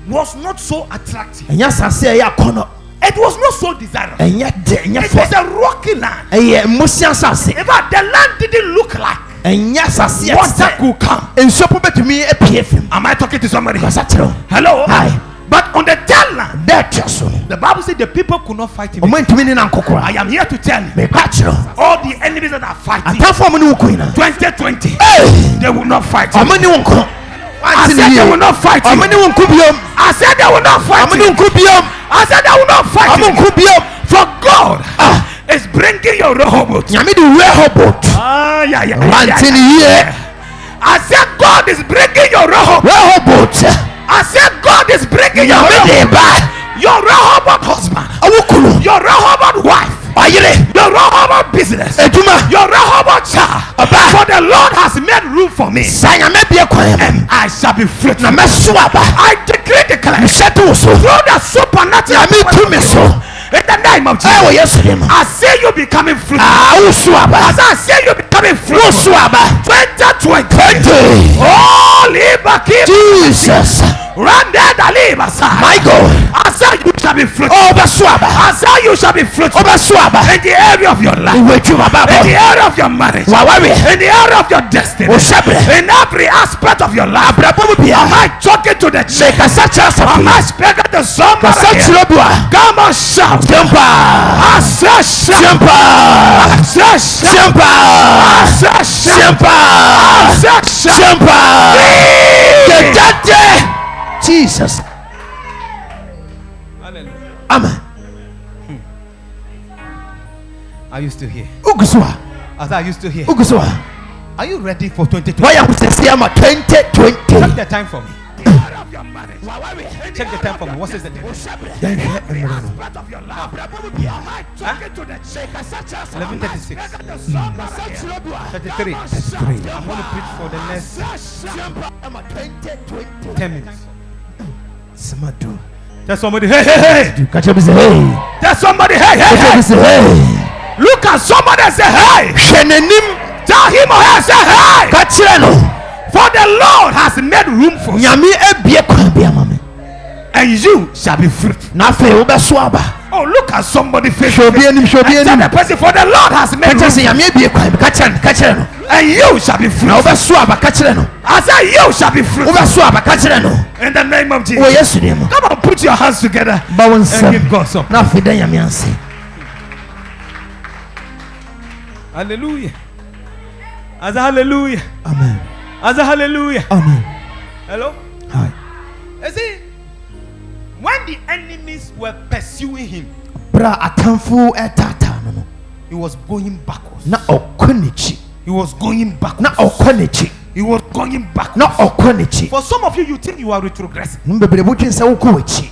Speaker 1: was not so attractive.
Speaker 2: ɛnyɛ asase a ɛyɛ akɔnɔ
Speaker 1: It was not so desirable.
Speaker 2: ɛnyɛ dɛ ɛnyɛ
Speaker 1: It was
Speaker 2: fɛ
Speaker 1: a rocky land.
Speaker 2: ɛyɛ mmosia asase
Speaker 1: In fact, the land didn't look like
Speaker 2: ɛnyɛ asase a
Speaker 1: water
Speaker 2: ɛte
Speaker 1: could come.
Speaker 2: sɛ nsuo po bɛtumi apue fam
Speaker 1: Am I talking to somebody?
Speaker 2: ɔsa kyerɛ wo
Speaker 1: Hello?
Speaker 2: Hi.
Speaker 1: But on the third land,
Speaker 2: dɛ atwa so no
Speaker 1: the Bible said the people could not fight him.
Speaker 2: ɔmo ntumi ne
Speaker 1: I
Speaker 2: nankokora
Speaker 1: am here to tell you,
Speaker 2: meka kyerɛ wo
Speaker 1: all the enemies that are fighting,
Speaker 2: atamfo a ɔmo ne wo ko nyinaa
Speaker 1: 2020,
Speaker 2: Hey!
Speaker 1: they will not fight you.
Speaker 2: ɔmo ne wo nko
Speaker 1: I
Speaker 2: Wante
Speaker 1: said
Speaker 2: ne
Speaker 1: they
Speaker 2: yie.
Speaker 1: will not fight
Speaker 2: ɔmo
Speaker 1: you.
Speaker 2: ne wo nko biom
Speaker 1: I said they will not fight
Speaker 2: ɔmo ne wo
Speaker 1: you.
Speaker 2: nko biom
Speaker 1: I said they will not fight
Speaker 2: ɔmo
Speaker 1: you.
Speaker 2: nko biom
Speaker 1: For God
Speaker 2: Ah.
Speaker 1: is bringing your Rehoboth.
Speaker 2: nyame de rehobot
Speaker 1: Ah, yeah.
Speaker 2: wante ne yie
Speaker 1: I said God is bringing your Rehoboth.
Speaker 2: rehobot
Speaker 1: I said God is bringing your
Speaker 2: nyame de
Speaker 1: Rehoboth.
Speaker 2: ba
Speaker 1: Your Rehoboth husband.
Speaker 2: ɔwo kunu
Speaker 1: Your Rehoboth wife.
Speaker 2: ɔyere
Speaker 1: Your Rehoboth business.
Speaker 2: adwuma
Speaker 1: Your Rehoboth child.
Speaker 2: Ɔba.
Speaker 1: For the Lord has made room for me.
Speaker 2: saa nyame bie kwan mu
Speaker 1: And I shall be fruitful.
Speaker 2: na mɛso aba
Speaker 1: I decree declare
Speaker 2: mehyɛ to wo so
Speaker 1: through the supernatural
Speaker 2: nyame
Speaker 1: power of
Speaker 2: tumi
Speaker 1: God,
Speaker 2: so
Speaker 1: in the name of
Speaker 2: ɛwɔ
Speaker 1: Jesus.
Speaker 2: yesu de mu
Speaker 1: I see you becoming fruitful.
Speaker 2: woso aba
Speaker 1: As I see you becoming fruitful.
Speaker 2: woso aba
Speaker 1: 2020. Oh, Libaki.
Speaker 2: jesus
Speaker 1: Rande Dalibasa.
Speaker 2: my god
Speaker 1: I say you shall be fruitful.
Speaker 2: ɔbɛso aba
Speaker 1: I say you shall be fruitful.
Speaker 2: ɔbɛso aba
Speaker 1: In the area of your life.
Speaker 2: ìwé adwuma
Speaker 1: In the
Speaker 2: babɔ
Speaker 1: area of your marriage.
Speaker 2: wawareɛ
Speaker 1: In the area of your destiny.
Speaker 2: Ohyɛbrɛ.
Speaker 1: In every aspect of your life.
Speaker 2: abrabɔ mu bia
Speaker 1: Am I talking to the church?
Speaker 2: kasa kyerɛ
Speaker 1: Am I
Speaker 2: asafo
Speaker 1: speaking to somebody?
Speaker 2: kasa
Speaker 1: here?
Speaker 2: kyerɛ bu a
Speaker 1: Come on, shout.
Speaker 2: tiɛmpa
Speaker 1: I say shout.
Speaker 2: tiɛmpa
Speaker 1: I say shout.
Speaker 2: tiɛmpa
Speaker 1: I say shout.
Speaker 2: tiɛmpa
Speaker 1: I say shout.
Speaker 2: tiɛmpa
Speaker 1: Hey!
Speaker 2: dɛdɛdɛ jesus amen
Speaker 3: Are you still here?
Speaker 2: ugu so a
Speaker 3: As I used to hear.
Speaker 2: ugu so a
Speaker 3: Are you ready for 2020?
Speaker 2: wɔyɛ ahosɛsie ama 2020
Speaker 3: Check the time for me.
Speaker 1: Area of your marriage.
Speaker 3: Check the time for me. What is the time?
Speaker 2: yɛnhwɛ mmerɛ no
Speaker 1: Aspect of your life. Am I talking to the church?
Speaker 3: 11:36. 33.
Speaker 2: 3
Speaker 3: I'm going to preach for the next 10 minutes.
Speaker 2: Samadu.
Speaker 1: Tell somebody, hey, hey, hey.
Speaker 2: Catch up and say, hey.
Speaker 1: Tell somebody, hey, hey,
Speaker 2: Catch up
Speaker 1: hey.
Speaker 2: and say, hey.
Speaker 1: Look at somebody and say, hey.
Speaker 2: Shenenim.
Speaker 1: Tell him or her, say, hey.
Speaker 2: Kachireno.
Speaker 1: For the Lord has made room for you,
Speaker 2: Nyami ebie kwa bia mame.
Speaker 1: and you shall be fruitful.
Speaker 2: Na fe obeso aba.
Speaker 1: Oh, look at somebody face.
Speaker 2: Shobi enim, shobi
Speaker 1: And tell the
Speaker 2: enim.
Speaker 1: person, for the Lord has made room
Speaker 2: Kacha
Speaker 1: for
Speaker 2: se
Speaker 1: you,
Speaker 2: nyami ebie kwa kachireno.
Speaker 1: and you shall be
Speaker 2: Na
Speaker 1: fruitful.
Speaker 2: obeso aba kachireno.
Speaker 1: I said, you shall be fruitful.
Speaker 2: Obeso aba kachireno.
Speaker 1: In the name of
Speaker 2: O
Speaker 1: Jesus.
Speaker 2: Yesu name.
Speaker 1: Come on, put your hands together
Speaker 2: Ba won
Speaker 1: and
Speaker 2: sem.
Speaker 1: give God some.
Speaker 2: Na fe den nyami anse.
Speaker 1: Hallelujah. As a hallelujah.
Speaker 2: Amen.
Speaker 1: As a hallelujah.
Speaker 2: Amen.
Speaker 1: Hello?
Speaker 2: Hi.
Speaker 1: You see, when the enemies were pursuing him,
Speaker 2: Bra atamfu etata no.
Speaker 1: he was going backwards.
Speaker 2: Na okonichi.
Speaker 1: He was going backwards.
Speaker 2: Na okonichi.
Speaker 1: He was going backwards.
Speaker 2: Na okonichi.
Speaker 1: For some of you, you think you are retrogressing
Speaker 2: Mbebere butwe nsa wukowachi.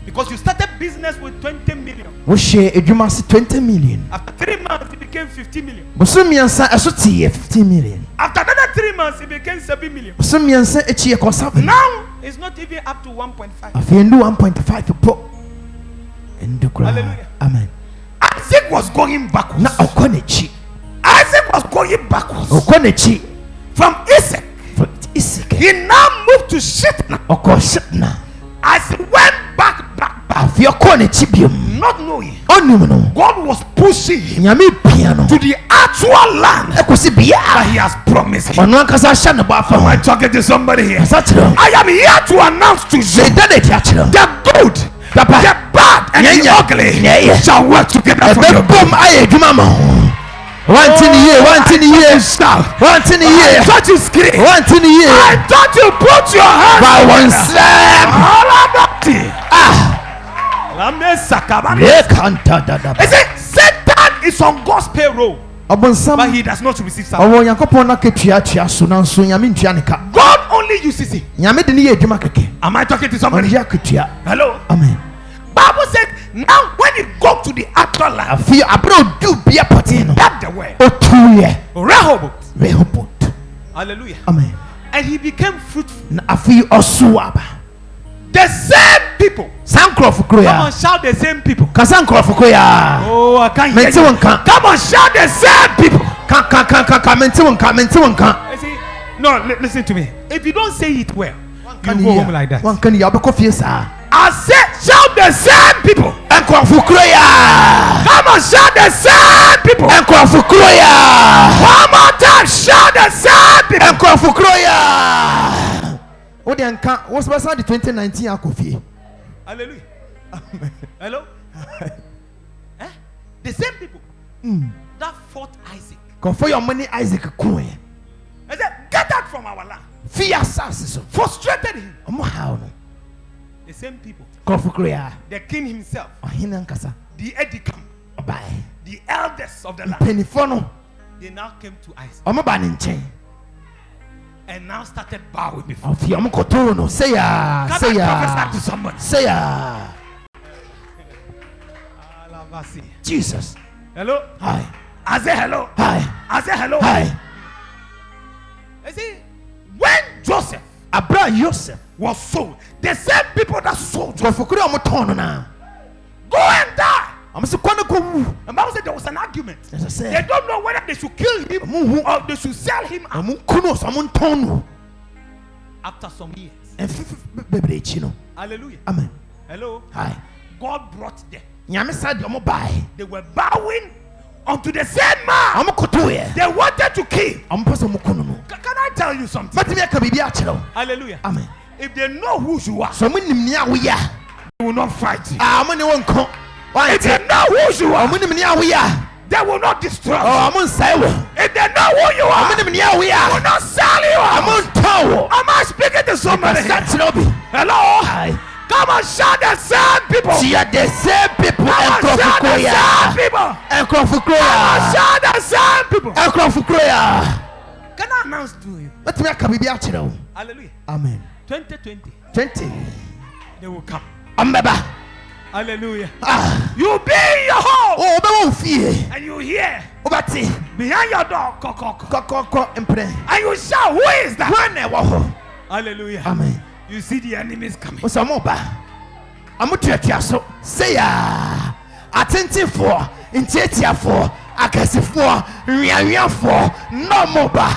Speaker 1: because you started business with 20 million.
Speaker 2: Wo hye edwuma se 20 million.
Speaker 1: After 3 months, it became 50 million.
Speaker 2: Boso miensa eso tie 15 million.
Speaker 1: After another 3 months, it became 7 million.
Speaker 2: Boso miensa echi e kosabe.
Speaker 1: Now, it's not even up to 1.5.
Speaker 2: Afendu 1.5 po. Endukra.
Speaker 1: Hallelujah.
Speaker 2: Amen.
Speaker 1: Isaac was going backwards.
Speaker 2: Na okonichi.
Speaker 1: Isaac was going backwards.
Speaker 2: Okonichi.
Speaker 1: From Isaac,
Speaker 2: Isike.
Speaker 1: he now moved to Shitna.
Speaker 2: Okoshitna.
Speaker 1: As he went back,
Speaker 2: Afio konichi biom.
Speaker 1: not knowing
Speaker 2: Onum no.
Speaker 1: God was pushing him
Speaker 2: Nyame piano.
Speaker 1: to the actual land
Speaker 2: Ekosi bia.
Speaker 1: that he has promised him.
Speaker 2: Ono ankasa hye ne ba
Speaker 1: Am I
Speaker 2: fa.
Speaker 1: talking to somebody here?
Speaker 2: Satiro.
Speaker 1: I am here to announce to
Speaker 2: Say
Speaker 1: you
Speaker 2: that it yachiro.
Speaker 1: the good,
Speaker 2: Papa.
Speaker 1: the bad, and the
Speaker 2: Yeah.
Speaker 1: ugly
Speaker 2: Yeah.
Speaker 1: shall work together for
Speaker 2: Ebe
Speaker 1: your good.
Speaker 2: bom aye adwuma ma ho. One thing ye, one thing ye.
Speaker 1: Shout.
Speaker 2: One thing
Speaker 1: I
Speaker 2: ye.
Speaker 1: thought you scream.
Speaker 2: One thing ye.
Speaker 1: I thought you put your hands
Speaker 2: By one
Speaker 1: together.
Speaker 2: slam.
Speaker 1: Alabati.
Speaker 2: Ah.
Speaker 1: Lame sakaba.
Speaker 2: Le kanta dada.
Speaker 1: He said, Satan is on God's payroll, but
Speaker 2: Obonsam.
Speaker 1: he does not receive salary.
Speaker 2: Owo Yankopon na ketua so na so nyame ntua ne ka.
Speaker 1: God only uses it.
Speaker 2: Nyame de ne ye adwuma keke.
Speaker 1: Am I talking to
Speaker 2: Oni
Speaker 1: somebody?
Speaker 2: ya ketua.
Speaker 1: Hello.
Speaker 2: Amen.
Speaker 1: Bible said, now when you go to the actual land,
Speaker 2: Afi abro du bia pati no.
Speaker 1: that the way
Speaker 2: Otuye.
Speaker 1: Rehoboth.
Speaker 2: Rehobot.
Speaker 1: Hallelujah.
Speaker 2: Amen.
Speaker 1: And he became fruitful.
Speaker 2: Na afi osuaba.
Speaker 1: The same people.
Speaker 2: Sankrofo
Speaker 1: Come on,
Speaker 2: kroya.
Speaker 1: shout the same people.
Speaker 2: Kasa nkrofo kroya.
Speaker 1: Oh, I can't hear
Speaker 2: Menti
Speaker 1: you.
Speaker 2: wonka.
Speaker 1: Come on, shout the same people.
Speaker 2: Ka menti wonka.
Speaker 1: You see, no, listen to me. If you don't say it well, you
Speaker 2: Kan
Speaker 1: go home like that.
Speaker 2: Wan kan ya obekọ fie saa.
Speaker 1: I said, shout the same people.
Speaker 2: Nkrofo kroya.
Speaker 1: Come on, shout the same people.
Speaker 2: Nkrofo kroya.
Speaker 1: One more time, shout the same people.
Speaker 2: Nkrofo kroya. O de nka, wo se basa de 2019 akofie.
Speaker 1: Hallelujah. Hello? Eh? The same people that fought Isaac.
Speaker 2: Ko for your money Isaac kun.
Speaker 1: I said, get out from our land.
Speaker 2: Fie asase so.
Speaker 1: Frustrated him.
Speaker 2: Omo hawo no.
Speaker 1: The same people.
Speaker 2: Nkrofo kroya.
Speaker 1: The king himself,
Speaker 2: Ohina nkasa.
Speaker 1: the Edicam,
Speaker 2: Obai.
Speaker 1: the elders of the land,
Speaker 2: Penifo no.
Speaker 1: they now came to Isaac
Speaker 2: Omo ba ne nchen.
Speaker 1: and now started bowing before.
Speaker 2: Afi omo koto no. Say ya.
Speaker 1: Can
Speaker 2: Say
Speaker 1: I prophesy
Speaker 2: ya.
Speaker 1: to somebody?
Speaker 2: Say ya.
Speaker 1: Alavasi.
Speaker 2: Jesus.
Speaker 1: Hello?
Speaker 2: Hi.
Speaker 1: I say hello.
Speaker 2: Hi.
Speaker 1: I say hello.
Speaker 2: Hi.
Speaker 1: You see, when Joseph
Speaker 2: Abra Joseph.
Speaker 1: was sold, the same people that sold Joseph,
Speaker 2: Kofukuri omo ton na.
Speaker 1: go and die.
Speaker 2: Omo se kwana ko wu.
Speaker 1: The Bible said there was an argument.
Speaker 2: As I
Speaker 1: They
Speaker 2: said.
Speaker 1: don't know whether they should kill him or they should sell him out.
Speaker 2: Omo kuno so omo ton no.
Speaker 1: After some years.
Speaker 2: Bebre chi no.
Speaker 1: Hallelujah.
Speaker 2: Amen.
Speaker 1: Hello?
Speaker 2: Hi.
Speaker 1: God brought them.
Speaker 2: Nyame sa de omo bai.
Speaker 1: They were bowing unto the same man
Speaker 2: Omo koto ye.
Speaker 1: they wanted to kill.
Speaker 2: Omo pese omo kuno no.
Speaker 1: Can I tell you something?
Speaker 2: Matimi aka bibi a kire wo.
Speaker 1: Hallelujah.
Speaker 2: Amen.
Speaker 1: If they know who you are,
Speaker 2: So mo nim ni a wo ya.
Speaker 1: they will not fight you.
Speaker 2: Ah mo ne won ko. Why
Speaker 1: If they know who you are,
Speaker 2: Omo nim ni a wo ya.
Speaker 1: they will not destroy you.
Speaker 2: Oh omo nsai wo.
Speaker 1: If they know who you
Speaker 2: Omo
Speaker 1: are,
Speaker 2: nim ni a wo
Speaker 1: they will
Speaker 2: ya.
Speaker 1: not sell you
Speaker 2: Omo
Speaker 1: out.
Speaker 2: ton wo.
Speaker 1: Am I speaking to somebody?
Speaker 2: Sa
Speaker 1: here?
Speaker 2: kire obi.
Speaker 1: Hello?
Speaker 2: Hi.
Speaker 1: Come on, shout the same people.
Speaker 2: Tia the same people
Speaker 1: Come on,
Speaker 2: and
Speaker 1: shout the same
Speaker 2: Krofukoya.
Speaker 1: people.
Speaker 2: And
Speaker 1: Come on,
Speaker 2: Krofukoya.
Speaker 1: shout the same people.
Speaker 2: And Krofukoya.
Speaker 1: Can I announce to you?
Speaker 2: Let me aka bibi a kire wo.
Speaker 1: Hallelujah.
Speaker 2: Amen.
Speaker 1: 2020,
Speaker 2: 20.
Speaker 1: they will come.
Speaker 2: Ambeba.
Speaker 1: Hallelujah.
Speaker 2: Ah.
Speaker 1: You be in your home
Speaker 2: Oh, obe wo fie.
Speaker 1: and you hear
Speaker 2: Obati.
Speaker 1: behind your door, kok.
Speaker 2: Kokoko mpre.
Speaker 1: And you shout, who is that?
Speaker 2: Wan e wo ho.
Speaker 1: Hallelujah.
Speaker 2: Amen.
Speaker 1: You see the enemies coming.
Speaker 2: What's a moba? I'm a so say ya. Attentive in Chetia for, Akasi for, Riania for, no moba.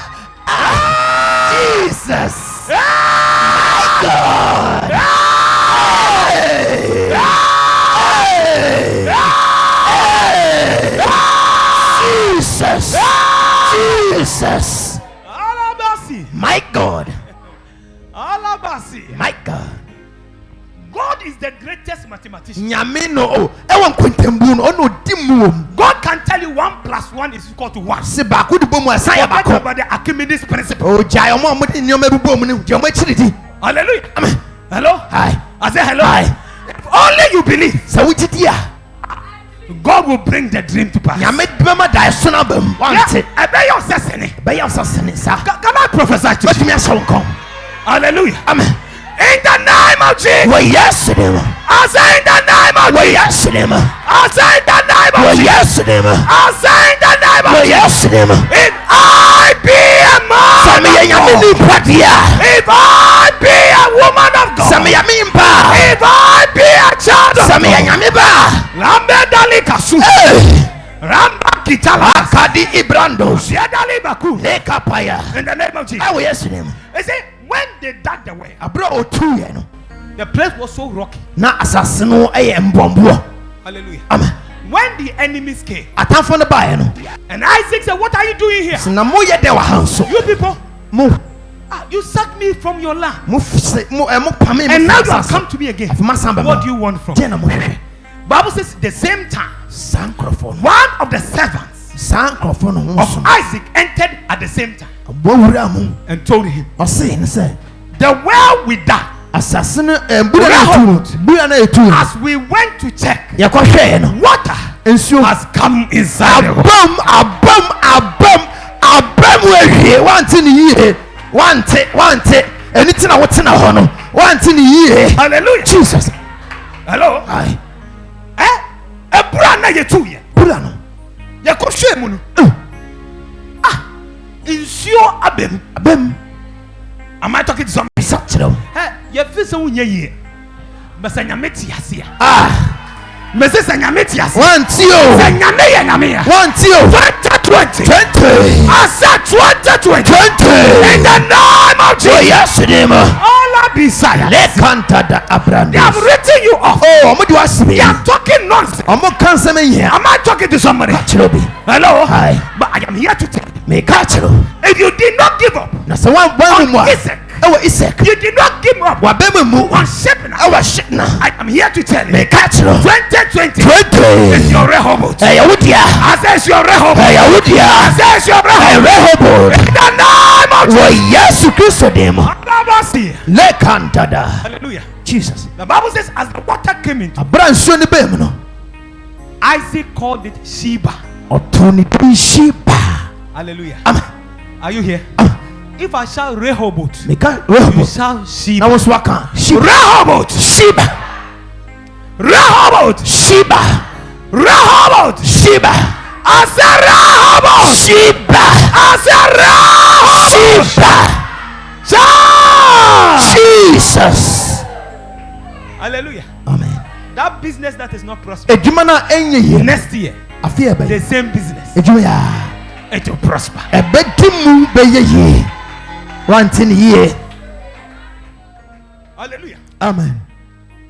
Speaker 2: Jesus. My God. Jesus. Jesus.
Speaker 1: Alabasi.
Speaker 2: My God.
Speaker 1: Alabasi.
Speaker 2: My God.
Speaker 1: God is the greatest mathematician.
Speaker 2: Nyame no o ewo nkontembu no ono dimu.
Speaker 1: God can tell you 1 + 1 is equal to 1.
Speaker 2: Se ba ko dibo mu asan ya ba
Speaker 1: Forget
Speaker 2: ko.
Speaker 1: about the Archimedes principle.
Speaker 2: O jai omo mo di nyoma bibo mu ni je mo chiridi.
Speaker 1: Hallelujah.
Speaker 2: Amen.
Speaker 1: Hello?
Speaker 2: Hi.
Speaker 1: I say hello.
Speaker 2: Hi.
Speaker 1: If only you believe,
Speaker 2: Se wo chidi a
Speaker 1: God will bring the dream to pass.
Speaker 2: nyame bema da so na bam. Wante.
Speaker 1: I bet you sesene.
Speaker 2: Be ya so sene sa.
Speaker 1: Can I prophesy to you?
Speaker 2: Betumi aso nkom.
Speaker 1: Hallelujah.
Speaker 2: Amen.
Speaker 1: In the name of Jesus.
Speaker 2: Wo yesterday.
Speaker 1: I say in the name of
Speaker 2: Wo
Speaker 1: Jesus.
Speaker 2: yesterday.
Speaker 1: I say in the name
Speaker 2: Wo
Speaker 1: of Jesus.
Speaker 2: yesterday.
Speaker 1: I say in the name
Speaker 2: Wo
Speaker 1: of Jesus.
Speaker 2: yesterday.
Speaker 1: If I be a man,
Speaker 2: Sami ya nyame ni pradia.
Speaker 1: if I be a woman of God,
Speaker 2: Sami ya mimba.
Speaker 1: if I be a child of
Speaker 2: Sami ya
Speaker 1: God,
Speaker 2: nyame ba.
Speaker 1: Lambe dali kasu,
Speaker 2: Eh.
Speaker 1: Ramba kitala,
Speaker 2: Akadi ibrandos.
Speaker 1: Siadali baku.
Speaker 2: Lekapaya.
Speaker 1: In the name of Jesus.
Speaker 2: Awo yesterday.
Speaker 1: They say when they dug the well,
Speaker 2: Abro otu ye no.
Speaker 1: the place was so rocky.
Speaker 2: Na asase no eye mbombo.
Speaker 1: Hallelujah.
Speaker 2: Amen.
Speaker 1: When the enemies came,
Speaker 2: Atamfo no bae no.
Speaker 1: and Isaac said, "What are you doing here?
Speaker 2: Na mo ye de wa hanso.
Speaker 1: You people,
Speaker 2: Mo
Speaker 1: you sacked me from your land,
Speaker 2: mo fise mo mo pame
Speaker 1: and now you have come to me again.
Speaker 2: Afuma samba.
Speaker 1: What do you want from me?"
Speaker 2: Je na mo hwehwe.
Speaker 1: Bible says the same time,
Speaker 2: Sankrofo no.
Speaker 1: one of the servants
Speaker 2: Sankrofo no
Speaker 1: of
Speaker 2: so.
Speaker 1: Isaac entered at the same time
Speaker 2: Bo wura mo.
Speaker 1: and told him,
Speaker 2: O say ne say.
Speaker 1: "The well we dug,
Speaker 2: Asase no bura na etu. Bura na etu.
Speaker 1: as we went to check,
Speaker 2: Ye ko hwe no.
Speaker 1: water
Speaker 2: Ensuo.
Speaker 1: has come inside the well."
Speaker 2: Abam wehie wante ne yie wante eni tina wo tina ho no wante ne yie
Speaker 1: Hallelujah.
Speaker 2: Jesus
Speaker 1: Hello.
Speaker 2: ai
Speaker 1: Ebura na yetu ye.
Speaker 2: bura no
Speaker 1: Ye ko hwe mu no. Nsuo abem.
Speaker 2: abam
Speaker 1: Am I talking to somebody?
Speaker 2: bisa kyerɛw
Speaker 1: Ye fi se unye ye. Mesa nyame ti ase a. Mesa se nyame ti ase.
Speaker 2: wante o
Speaker 1: Se nyame ye nyame a.
Speaker 2: wante o
Speaker 1: 2020.
Speaker 2: 20
Speaker 1: Asa 2020.
Speaker 2: 20
Speaker 1: In the name of
Speaker 2: oh
Speaker 1: Jesus.
Speaker 2: yesterday ma
Speaker 1: All I desire.
Speaker 2: le kanta da
Speaker 1: They have
Speaker 2: abrande
Speaker 1: written you off.
Speaker 2: oh omo di wasebe
Speaker 1: They are talking nonsense.
Speaker 2: omo kansa me hia
Speaker 1: Am I talking to somebody?
Speaker 2: kyerɛw bi
Speaker 1: Hello.
Speaker 2: Hi.
Speaker 1: But I am here to tell you.
Speaker 2: me ka kyerɛw
Speaker 1: If you did not give up
Speaker 2: na sɛ wan mu
Speaker 1: on
Speaker 2: a
Speaker 1: Isaac,
Speaker 2: ɛwɔ Isaac
Speaker 1: you did not give up
Speaker 2: wabɛma mu
Speaker 1: on Shebna.
Speaker 2: ɛwɔ hyena
Speaker 1: I am here to tell you.
Speaker 2: meka kyerɛ
Speaker 1: 2020 is
Speaker 2: 20
Speaker 1: your Rehoboth.
Speaker 2: ɛyɛ wo dea
Speaker 1: I say it's your Rehoboth.
Speaker 2: ɛyɛ wo
Speaker 1: I
Speaker 2: dea
Speaker 1: say it's your Rehoboth.
Speaker 2: Rehoboth
Speaker 1: In the name of
Speaker 2: wɔ Yesu Kristo din mu
Speaker 1: Jesus.
Speaker 2: lekantada
Speaker 1: Hallelujah.
Speaker 2: Jesus
Speaker 1: The Bible says as the water came in,
Speaker 2: abra nsuo ne baa mu no
Speaker 1: Isaac called it Sheba.
Speaker 2: ɔtoo ne din Sheba
Speaker 1: Hallelujah.
Speaker 2: Amen.
Speaker 1: Are you here?
Speaker 2: Amen.
Speaker 1: If I shout Rehoboth,
Speaker 2: meka
Speaker 1: you
Speaker 2: Rehoboth
Speaker 1: shout
Speaker 2: na
Speaker 1: Sheba.
Speaker 2: wo so aka Sheba
Speaker 1: Rehoboth.
Speaker 2: Sheba
Speaker 1: Rehoboth.
Speaker 2: Sheba
Speaker 1: Rehoboth.
Speaker 2: Sheba
Speaker 1: I said Rehoboth.
Speaker 2: Sheba
Speaker 1: I said Rehoboth.
Speaker 2: Sheba
Speaker 1: Shout.
Speaker 2: Jesus
Speaker 1: Hallelujah.
Speaker 2: amen
Speaker 1: That business that is not prospering
Speaker 2: edwuma na ɛnyɛ yie
Speaker 1: next year,
Speaker 2: afei
Speaker 1: the
Speaker 2: ɛbɛyɛ
Speaker 1: same business,
Speaker 2: edwuma yɛ
Speaker 1: it will prosper.
Speaker 2: ɛbɛdi mu bɛyɛ yie wante ne yie
Speaker 1: Hallelujah.
Speaker 2: amen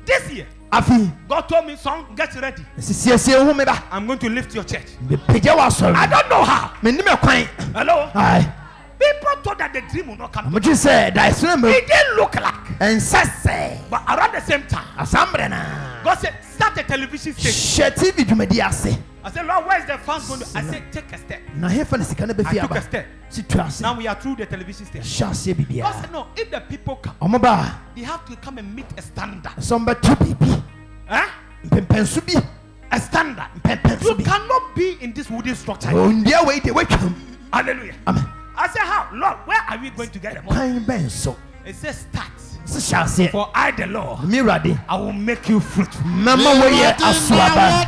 Speaker 1: This year,
Speaker 2: afei
Speaker 1: God told me, son, get ready.
Speaker 2: sisiesie wo me ba
Speaker 1: I'm going to lift your church.
Speaker 2: mepagya wɔ
Speaker 1: I
Speaker 2: asɔre
Speaker 1: don't know how.
Speaker 2: menim ɛkwan
Speaker 1: Hello.
Speaker 2: ai
Speaker 1: People thought that the dream will not come.
Speaker 2: ɔmogye sɛ daesono ma
Speaker 1: It didn't look like.
Speaker 2: ɛnsɛ sɛ
Speaker 1: But around the same time,
Speaker 2: asamberɛ na
Speaker 1: God said, start a television station.
Speaker 2: hyɛ tv dwumadi ase
Speaker 1: I said, Lord, where is the funds going to? I said, take a step.
Speaker 2: na hefa ne sika no
Speaker 1: I
Speaker 2: bɛfi
Speaker 1: took a
Speaker 2: aba
Speaker 1: step.
Speaker 2: si tua ase
Speaker 1: Now we are through the television station.
Speaker 2: hyɛ aseɛ
Speaker 1: God
Speaker 2: biribiaa
Speaker 1: said, no, if the people come,
Speaker 2: ɔmo ba
Speaker 1: they have to come and meet a standard.
Speaker 2: a sɛ ɔmbɛto biribi
Speaker 1: Huh?
Speaker 2: mpɛmpɛnso bi
Speaker 1: A standard.
Speaker 2: mpɛmpɛnso
Speaker 1: You
Speaker 2: bi
Speaker 1: cannot be in this wooden structure.
Speaker 2: ondua wei de woatwam
Speaker 1: Hallelujah.
Speaker 2: amen
Speaker 1: I said, how? Lord, where are we going to get the money?
Speaker 2: kwan bɛn so
Speaker 1: It says, start.
Speaker 2: sɛ hyɛ aseɛ
Speaker 1: For I, the Lord,
Speaker 2: me wurade
Speaker 1: I will make you fruitful.
Speaker 2: mɛma woyɛ asoaba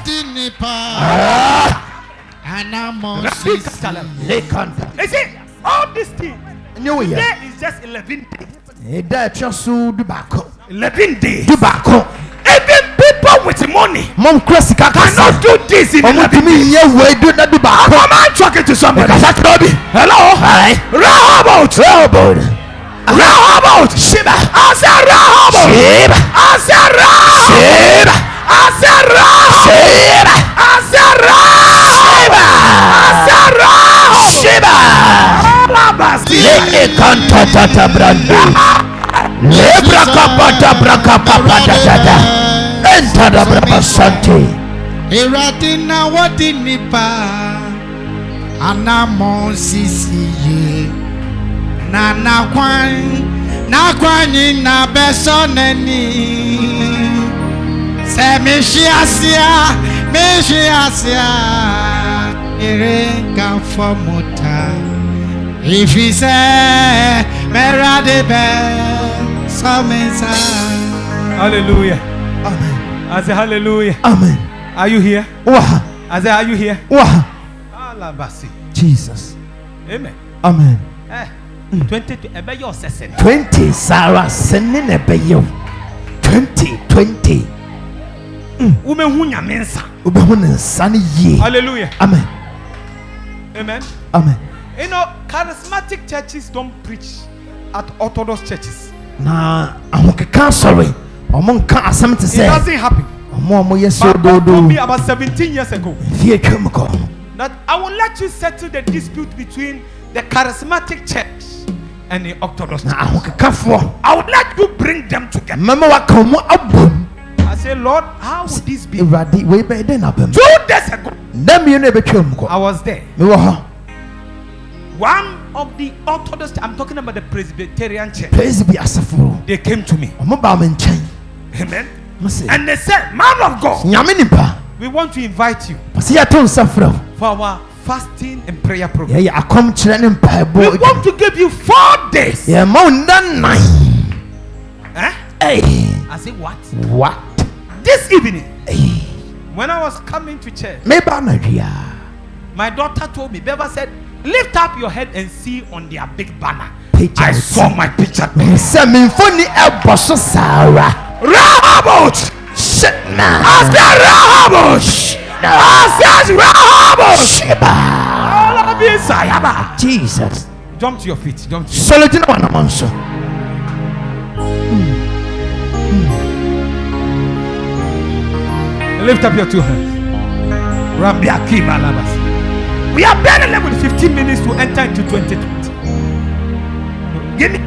Speaker 2: lekanta
Speaker 1: They say, all these things,
Speaker 2: ɛnyɛ woyɛ
Speaker 1: today is just 11 days.
Speaker 2: ɛda ɛtwa so du baako
Speaker 1: 11 days.
Speaker 2: du baako
Speaker 1: Even people with money
Speaker 2: mom kura sika kasa
Speaker 1: cannot do this in
Speaker 2: ɔmo
Speaker 1: 11
Speaker 2: tumi
Speaker 1: days.
Speaker 2: nyɛ wei du na du baako
Speaker 1: Come on, talking to somebody.
Speaker 2: kasa kyerɛ obi
Speaker 1: Hello.
Speaker 2: Hi.
Speaker 1: Rehoboth. Rehoboth.
Speaker 2: Sheba
Speaker 1: I said Rehoboth.
Speaker 2: Sheba
Speaker 1: I said Rehoboth.
Speaker 2: Sheba
Speaker 1: I said Rehoboth.
Speaker 2: Sheba
Speaker 1: I said Rehoboth. I said Rehoboth.
Speaker 2: Sheba
Speaker 1: Alabasi.
Speaker 2: Leke kanta tata brande Lebra kapata braka papa dada Enta da braba sante
Speaker 4: Eradi na wadi nipa Anamon sisi ye Na kwani na beso neni Se mishi asia Irenga fomuta If he say Merade be Samesa
Speaker 3: Hallelujah.
Speaker 2: Amen
Speaker 3: I say hallelujah.
Speaker 2: Amen
Speaker 3: Are you here?
Speaker 2: Wah
Speaker 3: I say, are you here?
Speaker 2: wah
Speaker 3: Alabasi.
Speaker 2: Jesus
Speaker 3: Amen.
Speaker 2: Amen
Speaker 3: 22. Ebe yo sesen.
Speaker 2: 20 Sarah sending a bayo 20
Speaker 1: Women who nyamensa.
Speaker 2: Ubehun sani ye
Speaker 3: Hallelujah.
Speaker 2: Amen
Speaker 3: Amen.
Speaker 2: Amen
Speaker 3: You know, charismatic churches don't preach at Orthodox churches.
Speaker 2: na ahokeka sorry omo nka asem te
Speaker 3: It
Speaker 2: say
Speaker 3: doesn't happen.
Speaker 2: omo ye so
Speaker 3: But God told me
Speaker 2: dodo
Speaker 3: about 17 years ago
Speaker 2: fie twem ko
Speaker 3: that I will let you settle the dispute between the charismatic church and the Orthodox
Speaker 2: na
Speaker 3: church.
Speaker 2: ahokekafo
Speaker 1: I would like to bring them together.
Speaker 2: mama waka mo abom
Speaker 3: I say, Lord, how would this be?
Speaker 2: Ewurade we be den abam
Speaker 1: 2 days ago,
Speaker 2: na mi no ebetwem ko
Speaker 3: I was there.
Speaker 2: me wo ho
Speaker 1: one
Speaker 3: Of the Orthodox, I'm talking about the Presbyterian church.
Speaker 2: praise be asafo
Speaker 3: They came to me.
Speaker 2: omo ba me nchen
Speaker 1: amen,
Speaker 2: mo say
Speaker 1: and they said, man of God,
Speaker 2: nyame nipa
Speaker 3: We want to invite you
Speaker 2: pase ya to nsafra
Speaker 3: for our fasting and prayer program.
Speaker 2: ye akom kire ne
Speaker 1: we
Speaker 2: mpaebo
Speaker 1: want to give you 4 days.
Speaker 2: ye ma unda nine
Speaker 1: Eh?
Speaker 2: eh
Speaker 3: I say, what?
Speaker 2: what
Speaker 1: This evening,
Speaker 2: eh
Speaker 3: When I was coming to church,
Speaker 2: me ba na dia
Speaker 3: my daughter told me, Beba said, lift up your head and see on their big banner.
Speaker 2: picture
Speaker 1: I saw my picture.
Speaker 2: me say me mfoni ebo so sara
Speaker 1: Rehoboth.
Speaker 2: shit na
Speaker 1: I said Rehoboth. I said Rehoboth.
Speaker 2: Sheba
Speaker 1: Alabisayaba.
Speaker 2: Jesus
Speaker 3: Jump to your feet. Jump to your feet.
Speaker 2: solid na wana monso
Speaker 3: Lift up your two hands. Rambiaki Malabas. We are barely left with 15 minutes to enter into 2020. Give me